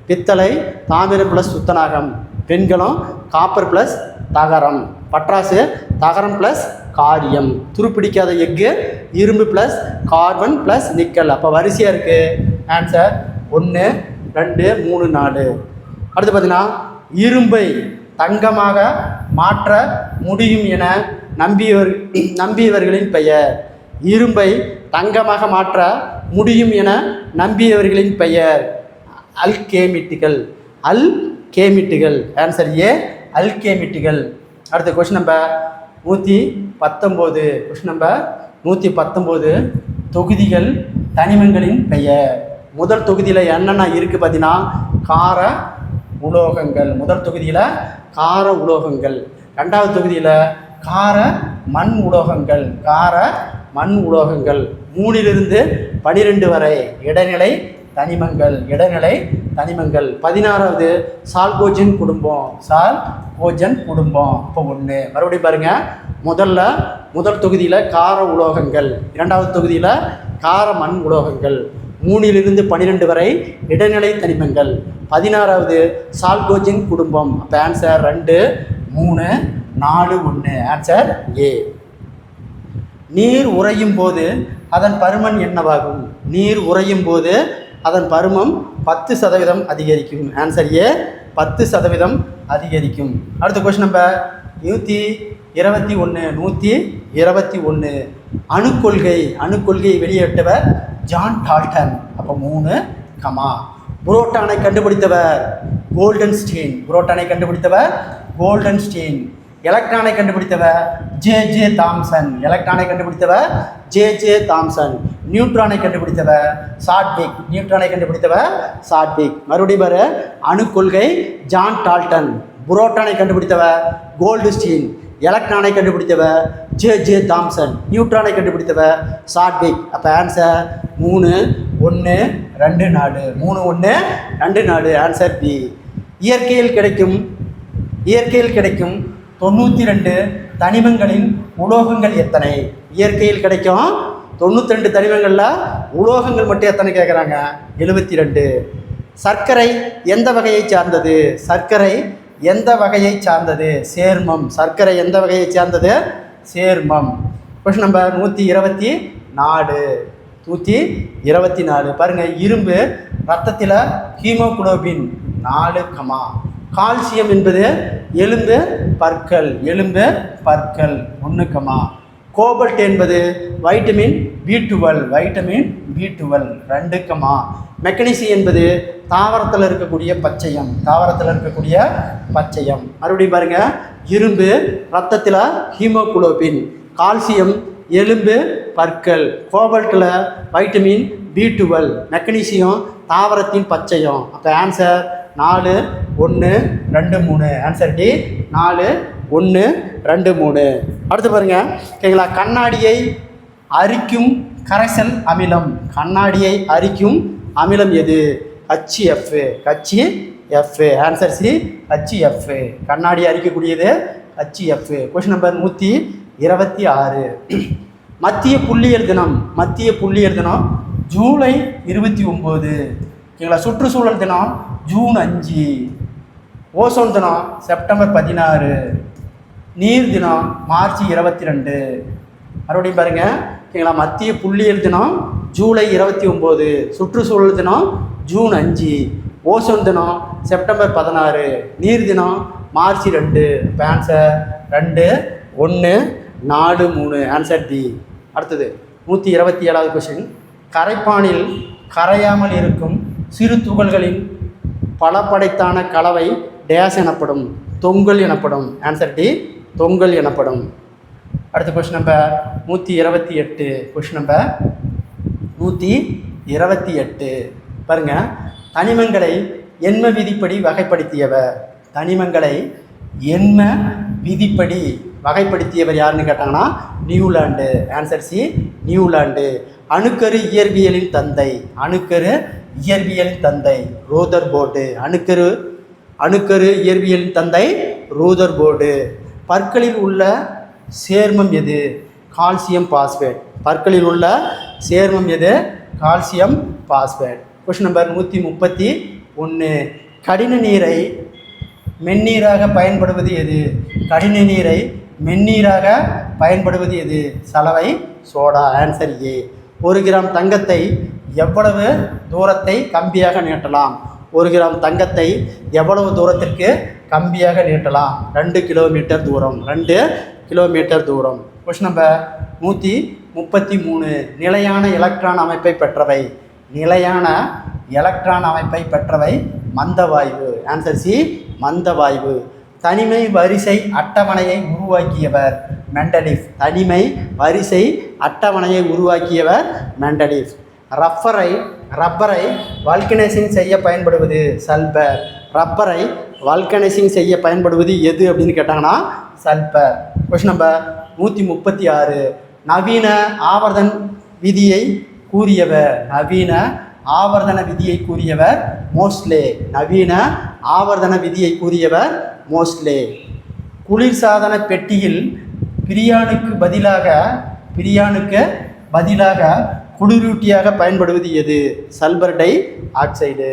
பித்தளை தாமிரம் ப்ளஸ் துத்தநாகம். வெண்கலம் காப்பர் ப்ளஸ் தகரம். பட்ராசு தகரம் ப்ளஸ் காரியம். துருப்பிடிக்காத எஃகு இரும்பு ப்ளஸ் கார்பன் ப்ளஸ் நிக்கல். அப்போ வரிசையாக இருக்குது. ஆன்சர் 1 2 3 4. அடுத்து பார்த்தீங்கன்னா இரும்பை தங்கமாக மாற்ற முடியும் என நம்பியவர்களின் பெயர். இரும்பை தங்கமாக மாற்ற முடியும் என நம்பியவர்களின் பெயர் அல்கேமிட்டுகள். அல்கேமிட்டுகள். Answer A அல்கேமிட்டுகள். அடுத்த கொஸ்டின் நம்பர் 119. Question number 119. தொகுதிகள் தனிமங்களின் பெயர். முதல் தொகுதியில் என்னென்ன இருக்குது பார்த்தீங்கன்னா கார உலோகங்கள். முதல் தொகுதியில் கார உலோகங்கள். ரெண்டாவது தொகுதியில் கார மண் உலோகங்கள். கார மண் உலோகங்கள். 3 to 12 வரை இடைநிலை தனிமங்கள். இடைநிலை தனிமங்கள். 16வது சால்கோஜன் குடும்பம். சால்கோஜன் குடும்பம். இப்போ 1. மறுபடியும் பாருங்கள். முதல் தொகுதியில் கார உலோகங்கள். இரண்டாவது தொகுதியில் கார மண் உலோகங்கள். 3 to 12 வரை இடைநிலை தனிமங்கள். 16வது சால்கோஜன் குடும்பம். அப்போ ஆன்சர் 2 3 4 1. Answer A. நீர் உறையும் போது அதன் பருமன் என்னவாகும்? நீர் உறையும் போது அதன் பருமம் 10% அதிகரிக்கும். ஆன்சர் ஏ 10% அதிகரிக்கும். அடுத்த கொஸ்டின் நம்பர் 121. அணுக்கொள்கை வெளியிட்டவர் ஜான் டால்டன். அப்போ 3, புரோட்டானை கண்டுபிடித்தவர் கோல்டன்ஸ்டீன். புரோட்டானை கண்டுபிடித்தவர் கோல்டன்ஸ்டீன். எலக்ட்ரானை கண்டுபிடித்தவர் ஜே தாம்சன். எலக்ட்ரானை கண்டுபிடித்தவர் ஜே தாம்சன். நியூட்ரானை கண்டுபிடித்தவர் சாட்விக். நியூட்ரானை கண்டுபிடித்தவர் சாட்விக். மறுபடியும் பாரு. அணுக்கொள்கை ஜான் டால்டன். புரோட்டானை கண்டுபிடித்தவர் கோல்டுஸ்டீன். எலக்ட்ரானை கண்டுபிடித்தவர் ஜே தாம்சன். நியூட்ரானை கண்டுபிடித்தவர் சாட்விக். அப்போ ஆன்சர் 3 1 2 4. 3 1 2 4. Answer B. இயற்கையில் கிடைக்கும் 92 தனிமங்களின் உலோகங்கள் எத்தனை? இயற்கையில் கிடைக்கும் 92 தனிமங்களில் உலோகங்கள் மட்டும் எத்தனை கேட்குறாங்க? 72. சர்க்கரை எந்த வகையை சார்ந்தது? சர்க்கரை எந்த வகையை சார்ந்தது? சேர்மம். சர்க்கரை எந்த வகையை சார்ந்தது? சேர்மம். Question number 124. பாருங்கள். இரும்பு ரத்தத்தில் ஹீமோகுளோபின் 4, கால்சியம் என்பது எலும்பு பற்கள். 1, கோபல்ட் என்பது வைட்டமின் B12. 2, மெக்னீசியம் என்பது தாவரத்தில் இருக்கக்கூடிய பச்சையம். மறுபடியும் பாருங்கள். இரும்பு ரத்தத்தில் ஹீமோகுளோபின், கால்சியம் எலும்பு பற்கள், கோபல்ட்டில் வைட்டமின் B12, மெக்னீசியம் தாவரத்தின் பச்சையம். அப்போ ஆன்சர் 4 1 2 3. Answer D 4 1 2 3. அடுத்து பாருங்கள். ஓகேங்களா? கண்ணாடியை அரிக்கும் கரைசல் அமிலம். கண்ணாடியை அரிக்கும் அமிலம் எது? HF. Answer C HF. கண்ணாடி அரிக்கக்கூடியது HF. Question number 126. மத்திய புள்ளியியல் தினம் ஜூலை 29. ஓகேங்களா? சுற்றுச்சூழல் தினம் ஜூன் 5. ஓசோன் தினம் செப்டம்பர் 16. நீர் தினம் மார்ச் 22. மறுபடியும் பாருங்கள். ஓகேங்களா? மத்திய புள்ளியியல் தினம் ஜூலை 29. சுற்றுச்சூழல் தினம் ஜூன் 5. ஓசோன் தினம் செப்டம்பர் 16. நீர் தினம் மார்ச் 2. இப்போ ஆன்சர் 2 1 4 3. Answer D. அடுத்தது 127வது கொஸ்டின். கரைப்பானில் கரையாமல் இருக்கும் சிறு துகள்களின் பலப்படைத்தான கலவை டேஸ் எனப்படும்? தொங்கல் எனப்படும். ஆன்சர் டி தொங்கல் எனப்படும். அடுத்த கொஸ்டின் நம்பர் 128. Question number 128. பாருங்கள். தனிமங்களை எண்ம விதிப்படி வகைப்படுத்தியவர். தனிமங்களை எண்ம விதிப்படி வகைப்படுத்தியவர் யாருன்னு கேட்டாங்கன்னா நியூலாண்டு. Answer C Nuland. அணுக்கரு இயற்பியலின் தந்தை, அணுக்கரு இயற்பியலின் தந்தை ரூதர்போர்டு. அணுக்கரு இயற்பியலின் தந்தை ரூதர்போர்டு. பற்களில் உள்ள சேர்மம் எது? Calcium phosphate. பற்களில் உள்ள சேர்மம் எது? Calcium phosphate. Question number 131. கடின நீரை மென்னீராக பயன்படுவது எது? கடின நீரை மென்னீராக பயன்படுவது எது? சலவை சோடா. Answer A. 1 கிராம் தங்கத்தை எவ்வளவு தூரத்தை கம்பியாக நீட்டலாம்? 1 கிராம் தங்கத்தை எவ்வளவு தூரத்திற்கு கம்பியாக நீட்டலாம்? 2 கிலோமீட்டர் தூரம். 2 கிலோமீட்டர் தூரம். Question number 133. நிலையான எலக்ட்ரான் அமைப்பை பெற்றவை. நிலையான எலக்ட்ரான் அமைப்பை பெற்றவை மந்தவாயு. Answer C மந்தவாயு. தனிமை வரிசை அட்டவணையை உருவாக்கியவர் மெண்டலீஃப். தனிமை வரிசை அட்டவணையை உருவாக்கியவர் மெண்டலீஃப். ரப்பரை வல்கனைசிங் செய்ய பயன்படுவது சல்பர். ரப்பரை வல்கனைசிங் செய்ய பயன்படுவது எது அப்படின்னு கேட்டாங்கன்னா சல்பர். Question number 136. நவீன ஆவர்த்தன விதியை கூறியவர். நவீன ஆவர்த்தன விதியை கூறியவர் மோஸ்லே. நவீன ஆவர்த்தன விதியை கூறியவர் மோஸ்லே. குளிர்சாதன பெட்டியில் பிரியானுக்கு பதிலாக குளிரூட்டியாக பயன்படுவது எது? Sulphur di oxide.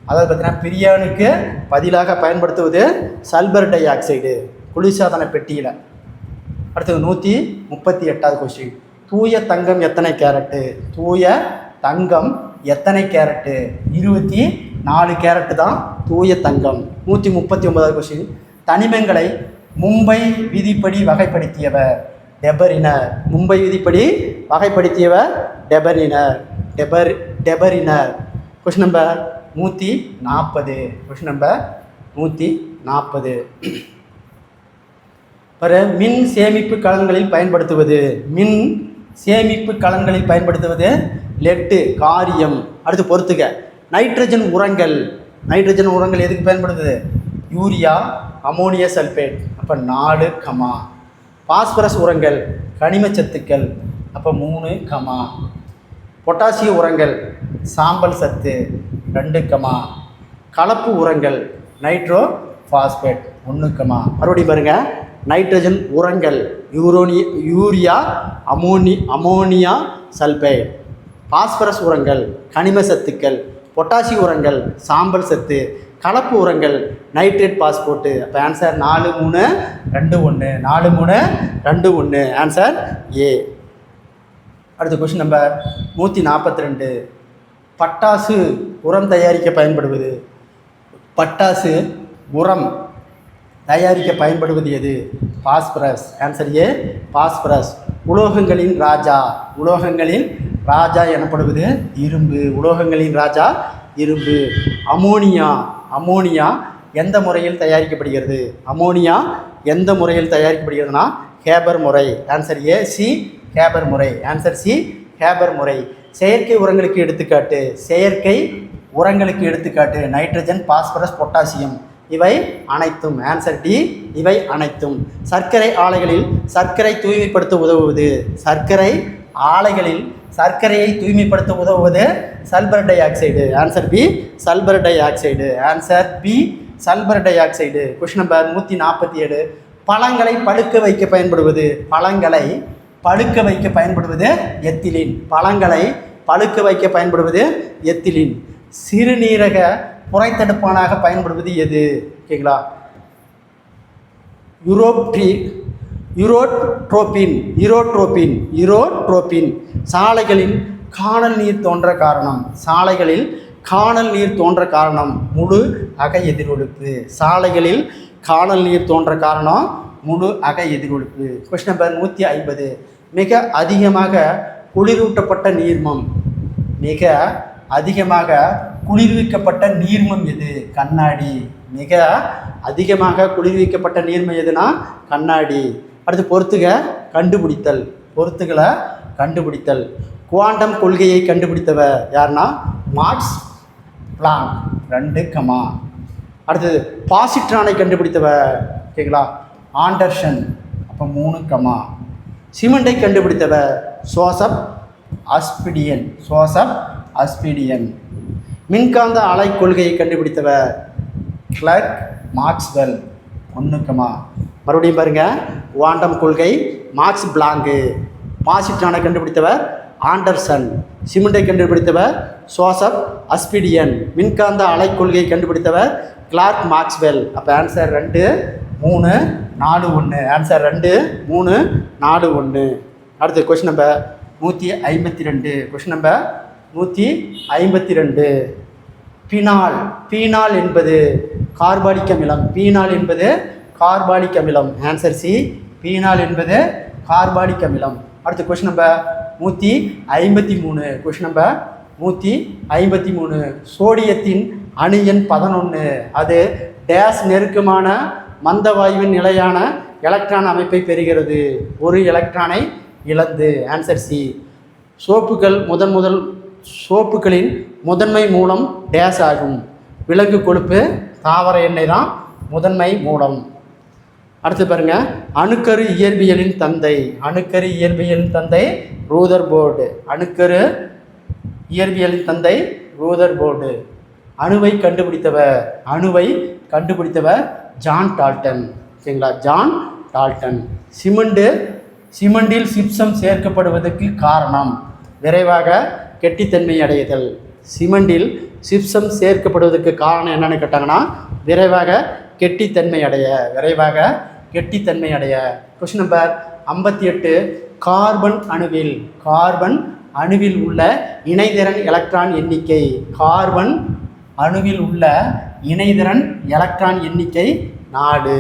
அதாவது பார்த்தீங்கன்னா பிரியானுக்கு பதிலாக பயன்படுத்துவது சல்பர் டை ஆக்சைடு குளிர்சாதன பெட்டியில். அடுத்தது 138வது கொஸ்டின். தூய தங்கம் எத்தனை கேரட்டு? தூய தங்கம் எத்தனை கேரட்டு? 24 கேரட்டு தான் தூய தங்கம். 139வது கொஸ்டின். தனிமங்களை மும்பை விதிப்படி வகைப்படுத்தியவர் டெபரினர். மும்பை விதிப்படி வகைப்படுத்தியவர் Dobereiner. Question number 140. Question number 140. மின் சேமிப்பு கலன்களில் பயன்படுத்துவது லெட்டு காரியம். அடுத்து பொறுத்துக. நைட்ரஜன் உரங்கள் எதுக்கு பயன்படுத்துது? Urea, ammonia sulphate. அப்போ 4 கமா. பாஸ்பரஸ் உரங்கள் கனிமச்சத்துக்கள். அப்போ 3 கமா. பொட்டாசிய உரங்கள் சாம்பல் சத்து 2 கமா. கலப்பு உரங்கள் நைட்ரோ பாஸ்பேட் 1 கமா. மறுபடியும் பாருங்கள். நைட்ரஜன் உரங்கள் யூரியா, அமோனியா சல்பேட். பாஸ்பரஸ் உரங்கள் கனிம சத்துக்கள். பொட்டாசிய உரங்கள் சாம்பல் சத்து. கலப்பு உரங்கள் நைட்ரேட் பாஸ்போர்ட்டு. அப்போ ஆன்சர் 4 3 2 1. 4 3 2 1. Answer A. அடுத்த கொஸ்டின் நம்பர் 142. பட்டாசு உரம் தயாரிக்க பயன்படுவது. பட்டாசு உரம் தயாரிக்க பயன்படுவது எது? பாஸ்பரஸ். Answer A phosphorus. உலோகங்களின் ராஜா எனப்படுவது இரும்பு. உலோகங்களின் ராஜா இரும்பு. அமோனியா எந்த முறையில் தயாரிக்கப்படுகிறது? அமோனியா எந்த முறையில் தயாரிக்கப்படுகிறதுனா ஹேபர் முறை. ஆன்சர் ஏ சி ஹேபர் முறை. ஆன்சர் சி ஹேபர் முறை. செயற்கை உரங்களுக்கு எடுத்துக்காட்டு நைட்ரஜன், பாஸ்பரஸ், பொட்டாசியம். இவை அனைத்தும். ஆன்சர் டி இவை அனைத்தும். சர்க்கரை ஆலைகளில் சர்க்கரையை தூய்மைப்படுத்த உதவுவது sulphur dioxide. Answer B sulphur dioxide. Answer B sulphur dioxide. Question number 147. பழங்களை பழுக்க வைக்க பயன்படுவது எத்திலின். சிறுநீரக புரைத்தடுப்பானாக பயன்படுவது எது? ஓகேங்களா? யூரோட்ரோபின். சாலைகளில் காணல் நீர் தோன்ற காரணம் முழு அக எதிரொலிப்பு. சாலைகளில் காணல் நீர் தோன்ற காரணம் முழு அக எதிரொலிப்பு. Question number 150. மிக அதிகமாக குளிர்விக்கப்பட்ட நீர்மம் எது? கண்ணாடி. மிக அதிகமாக குளிர்விக்கப்பட்ட நீர்மம் எதுனா கண்ணாடி. அடுத்து கண்டுபிடித்தல். குவாண்டம் கொள்கையை கண்டுபிடித்தவர் யாருன்னா மார்க்ஸ் பிளாங்க். 2 கமா. அடுத்தது பாசிட்ரானை கண்டுபிடித்தவர் ஓகேங்களா ஆண்டர்சன். அப்போ 3 கமா. சிமெண்டை கண்டுபிடித்தவர் ஜோசப் அஸ்பிடியன். மின்காந்த அலை கொள்கையை கண்டுபிடித்தவர் கிளார்க் மாக்ஸ்வெல் 1 கமா. மறுபடியும் பாருங்கள், குவாண்டம் கொள்கை மார்க்ஸ் பிளாங்கு. பாசிட்ரானை கண்டுபிடித்தவர் ஆண்டர்சன். சிமெண்டை கண்டுபிடித்தவர் ஜோசப் அஸ்பிடியன். மின்காந்த அலை கொள்கையை கண்டுபிடித்தவர் கிளார்க் மாக்ஸ்வெல். அப்போ ஆன்சர் 2 3 4 1. ஆன்சர் 2 3 4 1. அடுத்து question number 152. Question number 152. Phenol என்பது கார்பாலிக் அமிலம். ஆன்சர் சி, பீனால் என்பது கார்பாலிக் அமிலம். அடுத்து கொஸ்டின் நம்பர் 153. Question number 153. சோடியத்தின் அணு எண் 11. அது டேஸ் நெருக்கமான மந்தவாயுவின் நிலையான எலக்ட்ரான் அமைப்பை பெறுகிறது, ஒரு எலக்ட்ரானை இழந்து. Answer C. சோப்புகளின் முதன்மை மூலம் டேஸ் ஆகும். விலங்கு கொழுப்பு, தாவர எண்ணெய் தான் முதன்மை மூலம். அடுத்து பாருங்கள், அணுக்கரு இயற்பியலின் தந்தை ரூதர்போர்டு. ரூதர்போர்டு. அணுவை கண்டுபிடித்தவர் ஜான் டால்டன். சரிங்களா, ஜான் டால்டன். சிமெண்டில் சிப்சம் சேர்க்கப்படுவதற்கு காரணம் விரைவாக கெட்டித்தன்மை அடைதல். சிமெண்டில் சிப்சம் சேர்க்கப்படுவதற்கு காரணம் என்னன்னு கேட்டாங்கன்னா, விரைவாக கெட்டித்தன்மை அடைய. Question number 58. கார்பன் அணுவில் உள்ள இணைதிறன் எலக்ட்ரான் எண்ணிக்கை. கார்பன் அணுவில் உள்ள இணைதிறன் எலக்ட்ரான் எண்ணிக்கை 4.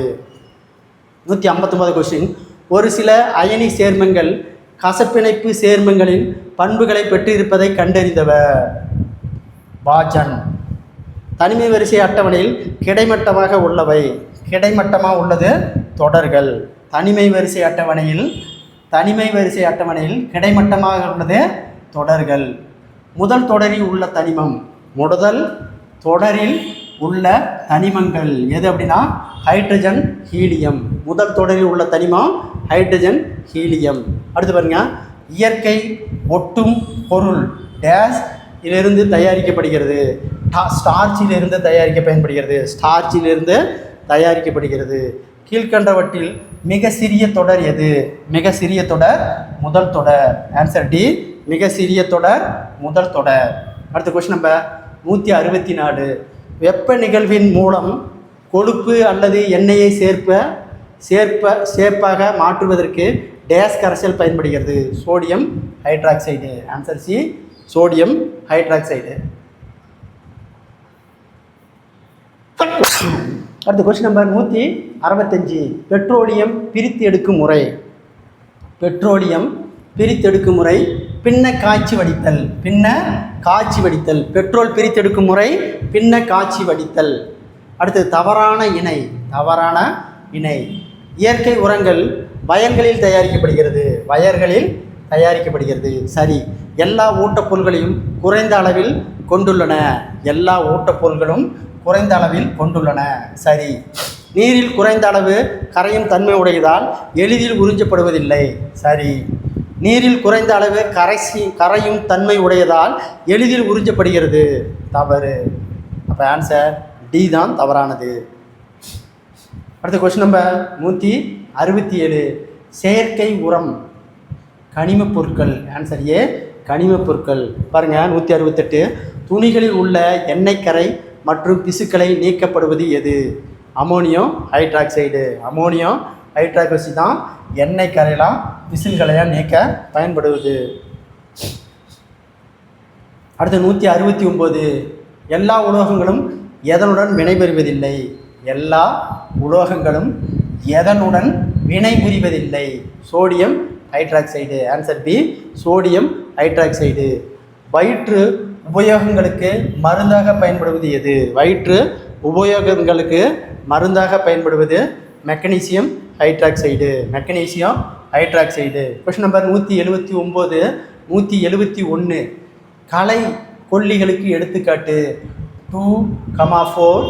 159 கொஸ்டின். ஒரு சில அயனி சேர்மங்கள் கசப்பிணைப்பு சேர்மங்களின் பண்புகளை பெற்றிருப்பதை கண்டறிந்தவர் பாஜன். தனிமை வரிசை அட்டவணையில் கிடைமட்டமாக உள்ளது தொடர்கள். தனிமை வரிசை அட்டவணையில் கிடைமட்டமாக உள்ளது தொடர்கள். முதல் தொடரில் உள்ள தனிமங்கள் எது அப்படின்னா ஹைட்ரஜன், ஹீலியம். முதல் தொடரில் உள்ள தனிமம் ஹைட்ரஜன், ஹீலியம். அடுத்து பாருங்க, இயற்கை ஒட்டும் பொருள் டேஸ் இலிருந்து தயாரிக்கப்படுகிறது. ஸ்டார்ச்சிலிருந்து தயாரிக்கப்படுகிறது. கீழ்கண்டவற்றில் மிக சிறிய தொடர் எது? முதல் தொடர். ஆன்சர் டி, மிக சிறிய தொடர் முதல் தொடர். அடுத்த கொஸ்டின் நம்பர் 164. வெப்ப நிகழ்வின் மூலம் கொழுப்பு அல்லது எண்ணெயை சேர்ப்பாக மாற்றுவதற்கு டேஸ் கரைசல் பயன்படுகிறது. Sodium hydroxide. Answer C, sodium hydroxide. அடுத்த கொஸ்டின் நம்பர் 165. பெட்ரோலியம் பிரித்து எடுக்கும் முறை பின்ன காய்ச்சி வடித்தல். பெட்ரோல் பிரித்தெடுக்கும் முறை பின்ன காய்ச்சி வடித்தல். அடுத்து தவறான இணை. இயற்கை உரங்கள் வயல்களில் தயாரிக்கப்படுகிறது. சரி. எல்லா ஊட்டப்பொருள்களையும் குறைந்த அளவில் கொண்டுள்ளன. சரி. நீரில் குறைந்த அளவு கரையும் தன்மை உடையதால் எளிதில் உறிஞ்சப்படுவதில்லை. சரி. நீரில் குறைந்த அளவு கரையும் தன்மை உடையதால் எளிதில் உறிஞ்சப்படுகிறது. தவறு. அப்போ ஆன்சர் டி தான் தவறானது. அடுத்த கொஸ்டின் நம்பர் 167. செயற்கை உரம் கனிமப் பொருட்கள். ஆன்சர் ஏ, கனிமப் பொருட்கள். பாருங்கள் 168. துணிகளில் உள்ள எண்ணெய் கரை மற்றும் பிசுக்களை நீக்கப்படுவது எது? Ammonium hydroxide. தான் எண்ணெய் கரையெல்லாம் பிசுல்களையாக நீக்க பயன்படுவது. அடுத்து 169. எல்லா உலோகங்களும் எதனுடன் வினைபுரிவதில்லை. Sodium hydroxide. Answer B, sodium hydroxide. வயிற்று உபயோகங்களுக்கு மருந்தாக பயன்படுவது எது? Magnesium hydroxide. Question number 179. 171. கலை கொல்லிகளுக்கு எடுத்துக்காட்டு 2,4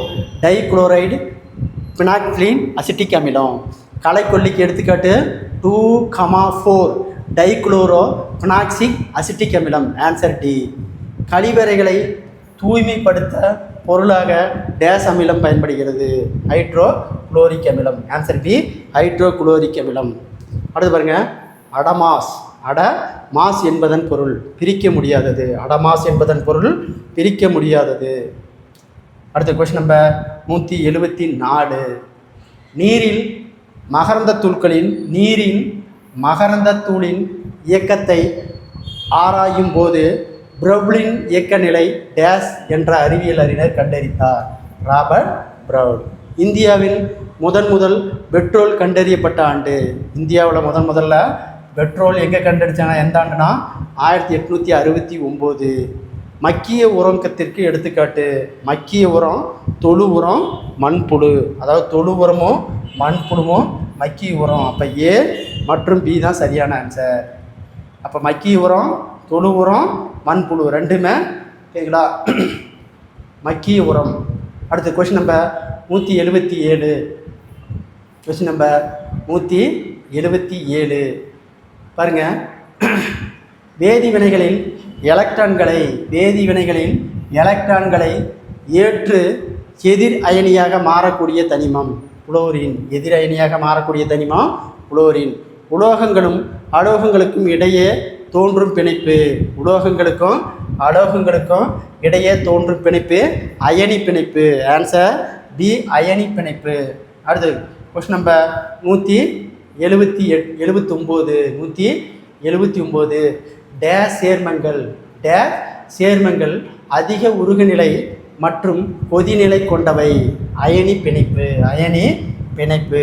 டைகுளோரைடு பினாக்ளின் அசிட்டிக் அமிலம். களைக்கொல்லிக்கு எடுத்துக்காட்டு 2,4 டைக்ளோரோ பினாக்சிக் அசிட்டிக் அமிலம். Answer D. கழிவறைகளை தூய்மைப்படுத்த பொருளாக டேஸ் அமிலம் பயன்படுகிறது. ஹைட்ரோகுளோரிக் அமிலம். Answer B. ஹைட்ரோகுளோரிக் அமிலம். அடுத்து பாருங்க, அடமாஸ். அடமாஸ் என்பதன் பொருள் பிரிக்க முடியாதது. அடமாஸ் என்பதன் பொருள் பிரிக்க முடியாதது. அடுத்த கொஸ்டின் நம்பர் 174. நீரின் மகரந்தத்தூளின் இயக்கத்தை ஆராயும் போது ப்ரவுலின் இயக்க நிலை டேஸ் என்ற அறிவியல் அறிஞர் கண்டறிந்தார். ராபர்ட் ப்ரவுல். இந்தியாவில் முதல் பெட்ரோல் கண்டறியப்பட்ட ஆண்டு. இந்தியாவில் முதல்ல பெட்ரோல் எங்கே கண்டறிச்சாங்க, எந்த ஆண்டுனா 1869. மக்கிய உரங்கத்திற்கு எடுத்துக்காட்டு. மக்கிய உரம், தொழு உரம், மண்புழு. அதாவது தொழு உரமும் மண்புழுவும் மக்கிய உரம். அப்போ ஏ மற்றும் பி தான் சரியான ஆன்சர். அப்போ மக்கிய உரம், தொழு உரம், மண்புழு ரெண்டுமே சரிங்களா, மக்கிய உரம். அடுத்த கொஸ்டின் நம்பர் 177. கொஸ்டின் நம்பர் 177 பாருங்கள். வேதிவினைகளில் எலக்ட்ரான்களை ஏற்று எதிர் அயனியாக மாறக்கூடிய தனிமம் புளோரின். எதிர் அயனியாக மாறக்கூடிய தனிமம் புளோரின். உலோகங்களும் அலோகங்களுக்கும் இடையே தோன்றும் பிணைப்பு. உலோகங்களுக்கும் அலோகங்களுக்கும் இடையே தோன்றும் பிணைப்பு அயனி பிணைப்பு. Answer B. அயனி பிணைப்பு. அடுத்து கொஸ்டின் நம்பர் 179. டேஸ் சேர்மங்கள் அதிக உருகுநிலை மற்றும் கொதிநிலை கொண்டவை. அயனி பிணைப்பு.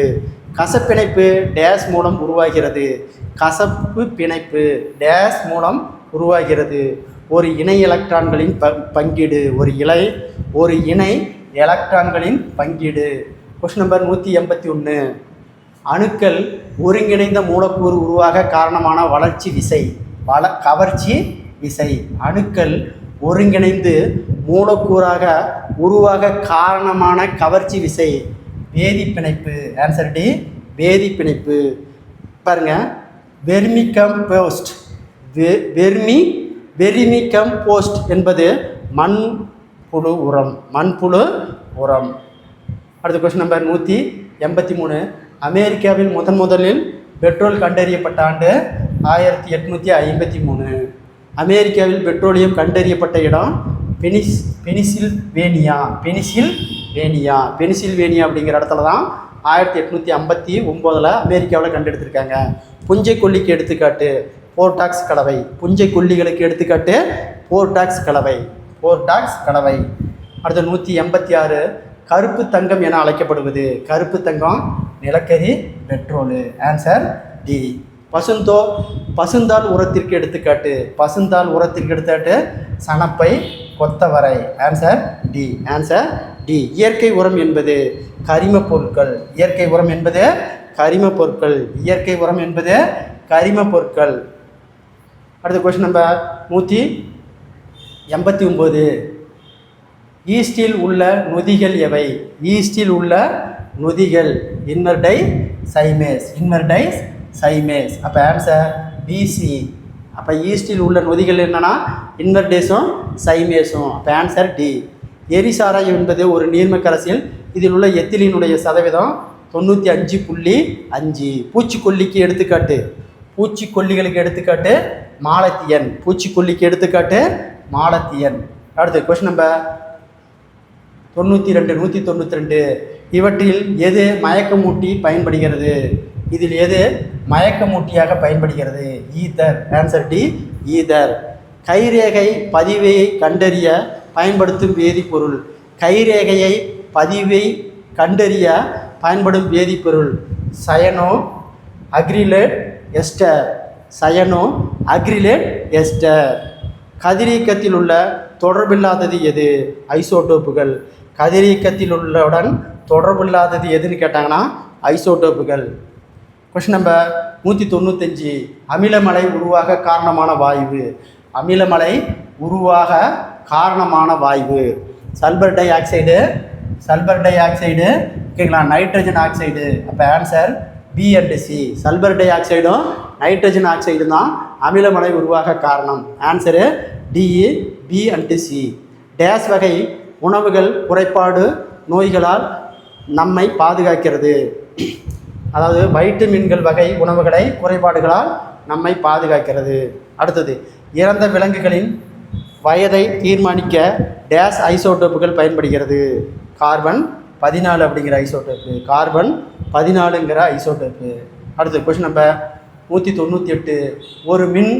கசப்பிணைப்பு டேஸ் மூலம் உருவாகிறது. கசப்பு பிணைப்பு டேஸ் மூலம் உருவாகிறது. ஒரு இணை எலக்ட்ரான்களின் பங்கீடு. ஒரு இணை எலக்ட்ரான்களின் பங்கீடு. Question number 181. அணுக்கள் ஒருங்கிணைந்த மூலக்கூறு உருவாக காரணமான கவர்ச்சி விசை. அணுக்கள் ஒருங்கிணைந்து மூலக்கூறாக உருவாக காரணமான கவர்ச்சி விசை வேதிப்பிணைப்பு. Answer D. வேதிப்பிணைப்பு. பாருங்க, வெர்மிகம்போஸ்ட் என்பது மண்புழு உரம். அடுத்த கொஸ்டின் நம்பர் 183. அமெரிக்காவில் முதலில் பெட்ரோல் கண்டறியப்பட்ட ஆண்டு 1853. அமெரிக்காவில் பெட்ரோலியம் கண்டறியப்பட்ட இடம் பெனிசில்வேனியா அப்படிங்கிற இடத்துல தான் 1859 அமெரிக்காவில் கண்டெடுத்திருக்காங்க. புஞ்சை கொல்லிக்கு எடுத்துக்காட்டு போர்டாக்ஸ் கலவை. புஞ்சை கொல்லிகளுக்கு எடுத்துக்காட்டு போர்டாக்ஸ் கலவை. அடுத்த 186. கருப்பு தங்கம் என அழைக்கப்படுவது. கருப்பு தங்கம் நிலக்கரி பெட்ரோலு. Answer D. பசுந்தாள் உரத்திற்கு எடுத்துக்காட்டு சணப்பை, கொத்தவரை. Answer D. இயற்கை உரம் என்பது கரிமப் பொருட்கள். அடுத்த கொஸ்டின் நம்பர் 189. ஈஸ்டில் உள்ள நொதிகள் எவை? இன்வெர்டை சைமேஸ். அப்போ ஆன்சர் பிசி. அப்போ ஈஸ்டில் உள்ள நொதிகள் என்னன்னா இன்வெர்டேஸும் சைமேஸும். அப்போ ஆன்சர் டி. எரிசாராயம் என்பது ஒரு நீர்ம கரைசல். இதில் உள்ள எத்திலினுடைய சதவீதம் 95.5. பூச்சிக்கொல்லிகளுக்கு எடுத்துக்காட்டு மாலத்தியன். அடுத்து கொஸ்டின் நம்பர் 192. இவற்றில் எது மயக்கமூட்டி பயன்படுகிறது? இதில் எது மயக்கமூட்டியாக பயன்படுகிறது? ஈதர். Answer D. ஈதர். கைரேகை பதிவை கண்டறிய பயன்படுத்தும் வேதிப்பொருள். Cyano acrylate ester. கதிரியக்கத்தில் உள்ள தொடர்பில்லாதது எது? ஐசோடோப்புகள். கதிரியக்கத்தில் உள்ளவுடன் தொடர்பில்லாதது எதுன்னு கேட்டாங்கன்னா ஐசோடோப்புகள். Question number 195. அமிலமலை உருவாக காரணமான வாயு. சல்பர் டை ஆக்சைடு ஓகேங்களா, நைட்ரஜன் ஆக்சைடு. அப்போ answer B and C. Sulphur டை ஆக்சைடும் நைட்ரஜன் ஆக்சைடும் தான் அமிலமலை உருவாக காரணம். Answer D, B and C. டேஸ் வகை உணவுகள் குறைபாடு நோய்களால் நம்மை பாதுகாக்கிறது. அதாவது வைட்டமின்கள் வகை உணவுகளை குறைபாடுகளால் நம்மை பாதுகாக்கிறது. அடுத்தது, இறந்த விலங்குகளின் வயதை தீர்மானிக்க டேஸ் ஐசோடோப்புகள் பயன்படுகிறது. கார்பன் 14 அப்படிங்கிற ஐசோடோப்பு, கார்பன் 14ங்கிற ஐசோடோப்பு. அடுத்து கொஸ்டின் நம்பர் 198. ஒரு மின்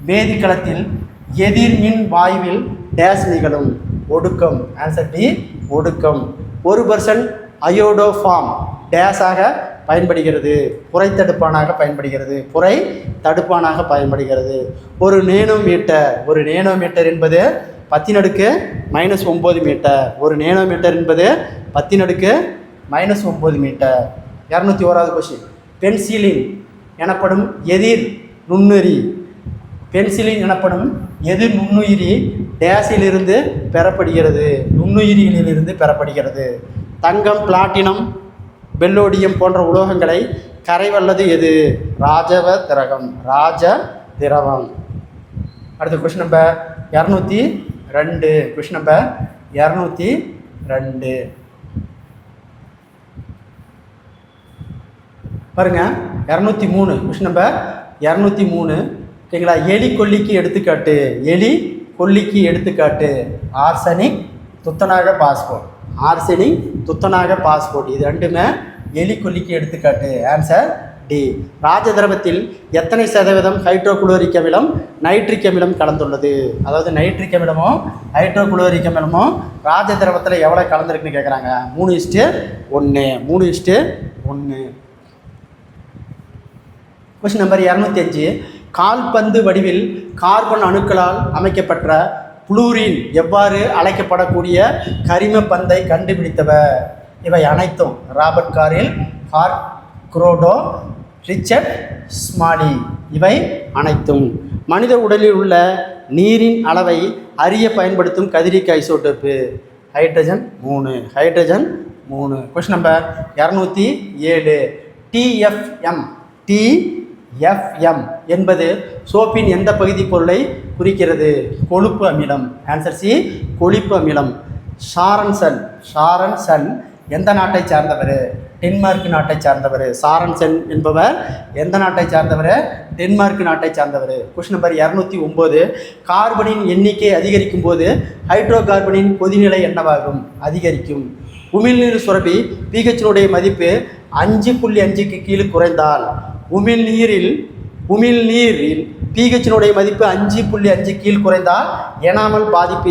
வேதிக்களத்தில் எதிர்மின் வாயுவில் டேஸ் நிகழும். ஒடுக்கம். ஆன்சர் டி, ஒடுக்கம். 1% அயோடோஃபார்ம் டேஸாக பயன்படுகிறது, புரை தடுப்பானாக பயன்படுகிறது. ஒரு நேனோமீட்டர் என்பது 10⁻⁻9 மீட்டர். ஒரு நேனோமீட்டர் என்பது 10⁻⁻9 மீட்டர். 201வது கொஸ்டின். பென்சிலின் எனப்படும் எதிர் நுண்ணுயிரி டேஸிலிருந்து பெறப்படுகிறது. நுண்ணுயிரிகளிலிருந்து பெறப்படுகிறது. தங்கம், பிளாட்டினம், பெல்லோடியம் போன்ற உலோகங்களை கரைவல்லது எது? ராஜ திரவம். அடுத்த கொஸ்டின் நம்பர் 202. கொஸ்டின் நம்பர் 202 பாருங்க. 203. Question number 203. ஓகேங்களா? எலி கொல்லிக்கு எடுத்துக்காட்டு ஆர்சனிக், துத்தநாக பாஸ்போர்ட். இது ரெண்டுமே எலி கொல்லிக்கு எடுத்துக்காட்டு. Answer D. ராஜ திரவத்தில் எத்தனை சதவீதம் ஹைட்ரோகுளோரிக் அமிலம், நைட்ரிக் அமிலம் கலந்துள்ளது? அதாவது நைட்ரிக் அமிலமும் ஹைட்ரோகுளோரிக் அமிலமும் ராஜ திரவத்தில் எவ்வளோ கலந்துருக்குன்னு கேட்குறாங்க. 3:1. Question number 205. கால்பந்து வடிவில் கார்பன் அணுக்களால் அமைக்கப்பட்ட புளூரின் எவ்வாறு அழைக்கப்படக்கூடிய கரிம பந்தை கண்டுபிடித்தவர்? இவை அனைத்தும் ராபர்ட் காரில், ஹார்ட் குரோடோ, ரிச்சர்ட் ஸ்மாலி. இவை அனைத்தும். மனித உடலில் உள்ள நீரின் அளவை அறிய பயன்படுத்தும் கதிரியக்க isotope hydrogen 3. Question number 207. TFM என்பது சோப்பின் எந்த பகுதி பொருளை குறிக்கிறது? கொழுப்பு அமிலம். ஆன்சர் சி, கொழுப்பு அமிலம். ஷாரன்சன் எந்த நாட்டை சார்ந்தவர்? டென்மார்க் நாட்டை சார்ந்தவர். சாரன்சன் என்பவர் எந்த நாட்டை சார்ந்தவர்? டென்மார்க் நாட்டை சார்ந்தவர். Question number 209. கார்பனின் எண்ணிக்கை அதிகரிக்கும் போது ஹைட்ரோ கார்பனின் கொதிநிலை என்னவாகும்? அதிகரிக்கும். உமிழ்நீர் சுரப்பி பிஹெச்சினுடைய மதிப்பு 5.5க்கு கீழே குறைந்தால், உமிழ்நீரில் பிஹெச்சினுடைய மதிப்பு 5.5 கீழ் குறைந்தால் எனாமல் பாதிப்பு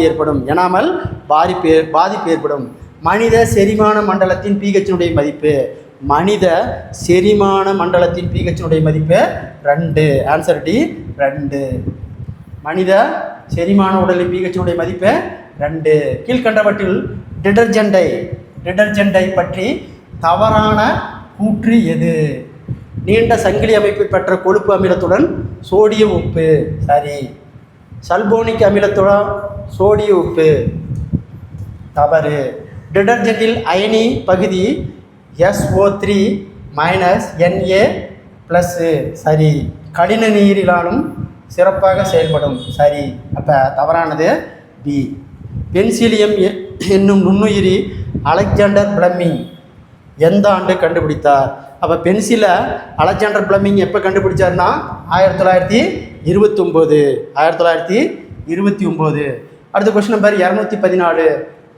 ஏற்படும். மனித செரிமான மண்டலத்தின் பிஹெச்சினுடைய மதிப்பு 2. Answer D, 2. மனித செரிமான உடலின் பிஹெச்சினுடைய மதிப்பு 2. கீழ்கண்டவற்றில் டிடர்ஜெண்டை பற்றி தவறான கூற்று எது? நீண்ட சங்கிலி அமைப்பை பெற்ற கொழுப்பு அமிலத்துடன் சோடியம் உப்பு. சரி. சல்போனிக் அமிலத்துடன் சோடிய உப்பு. தவறு. டிடர்ஜென்டில் அயனி பகுதி SO3 Na+. சரி. கடின நீரிலாலும் சிறப்பாக செயல்படும். சரி. அப்போ தவறானது பி. பென்சிலியம் என்னும் நுண்ணுயிரி அலெக்சாண்டர் பிளமிங் எந்த ஆண்டு கண்டுபிடித்தார்? அப்போ பென்சிலை அலெக்சாண்டர் பிளமிங் எப்போ கண்டுபிடிச்சார்னா 1929. அடுத்த கொஸ்டின் நம்பர் 214.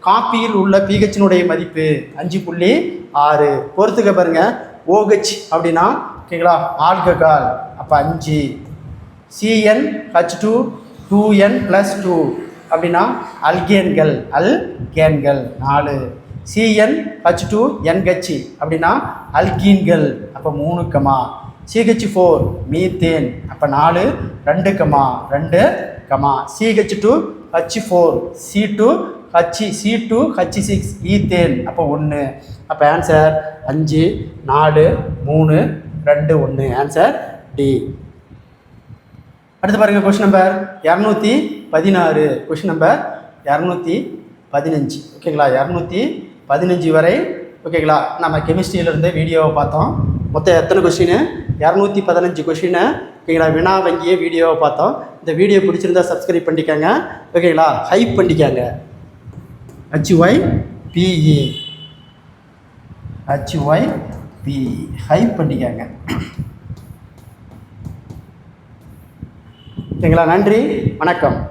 காப்பியில் உள்ள பிஹெச்சினுடைய மதிப்பு 5.6. பொறுத்துக்க பாருங்க. OH அப்படின்னா ஓகேங்களா ஆல்கஹால், அப்போ 5. CnH2 2n+2 அப்படின்னா அல்கேன்கள் 4. CnH2NH அப்படின்னா அல்கீன்கள், அப்போ 3. CH4 மீத்தேன், அப்போ 4. 2, 2. C2H6 ஈத்தேன், அப்போ 1. அப்போ ஆன்சர் 5, 4, 3, 2, 1. Answer D. அடுத்து பாருங்கள். Question number 216. Question number 215. ஓகேங்களா? 215 வரை ஓகேங்களா. நம்ம கெமிஸ்ட்ரியிலேருந்து வீடியோவை பார்த்தோம். மொத்தம் எத்தனை கொஷின்? 215 கொஷினு. ஓகேங்களா. வினா வங்கிய வீடியோவை பார்த்தோம். இந்த வீடியோ பிடிச்சிருந்தா சப்ஸ்கிரைப் பண்ணிக்கோங்க. ஓகேங்களா. ஹைப் பண்ணிக்கோங்க. HYPE ஹைப் பண்ணிக்கோங்க. ஓகேங்களா. நன்றி, வணக்கம்.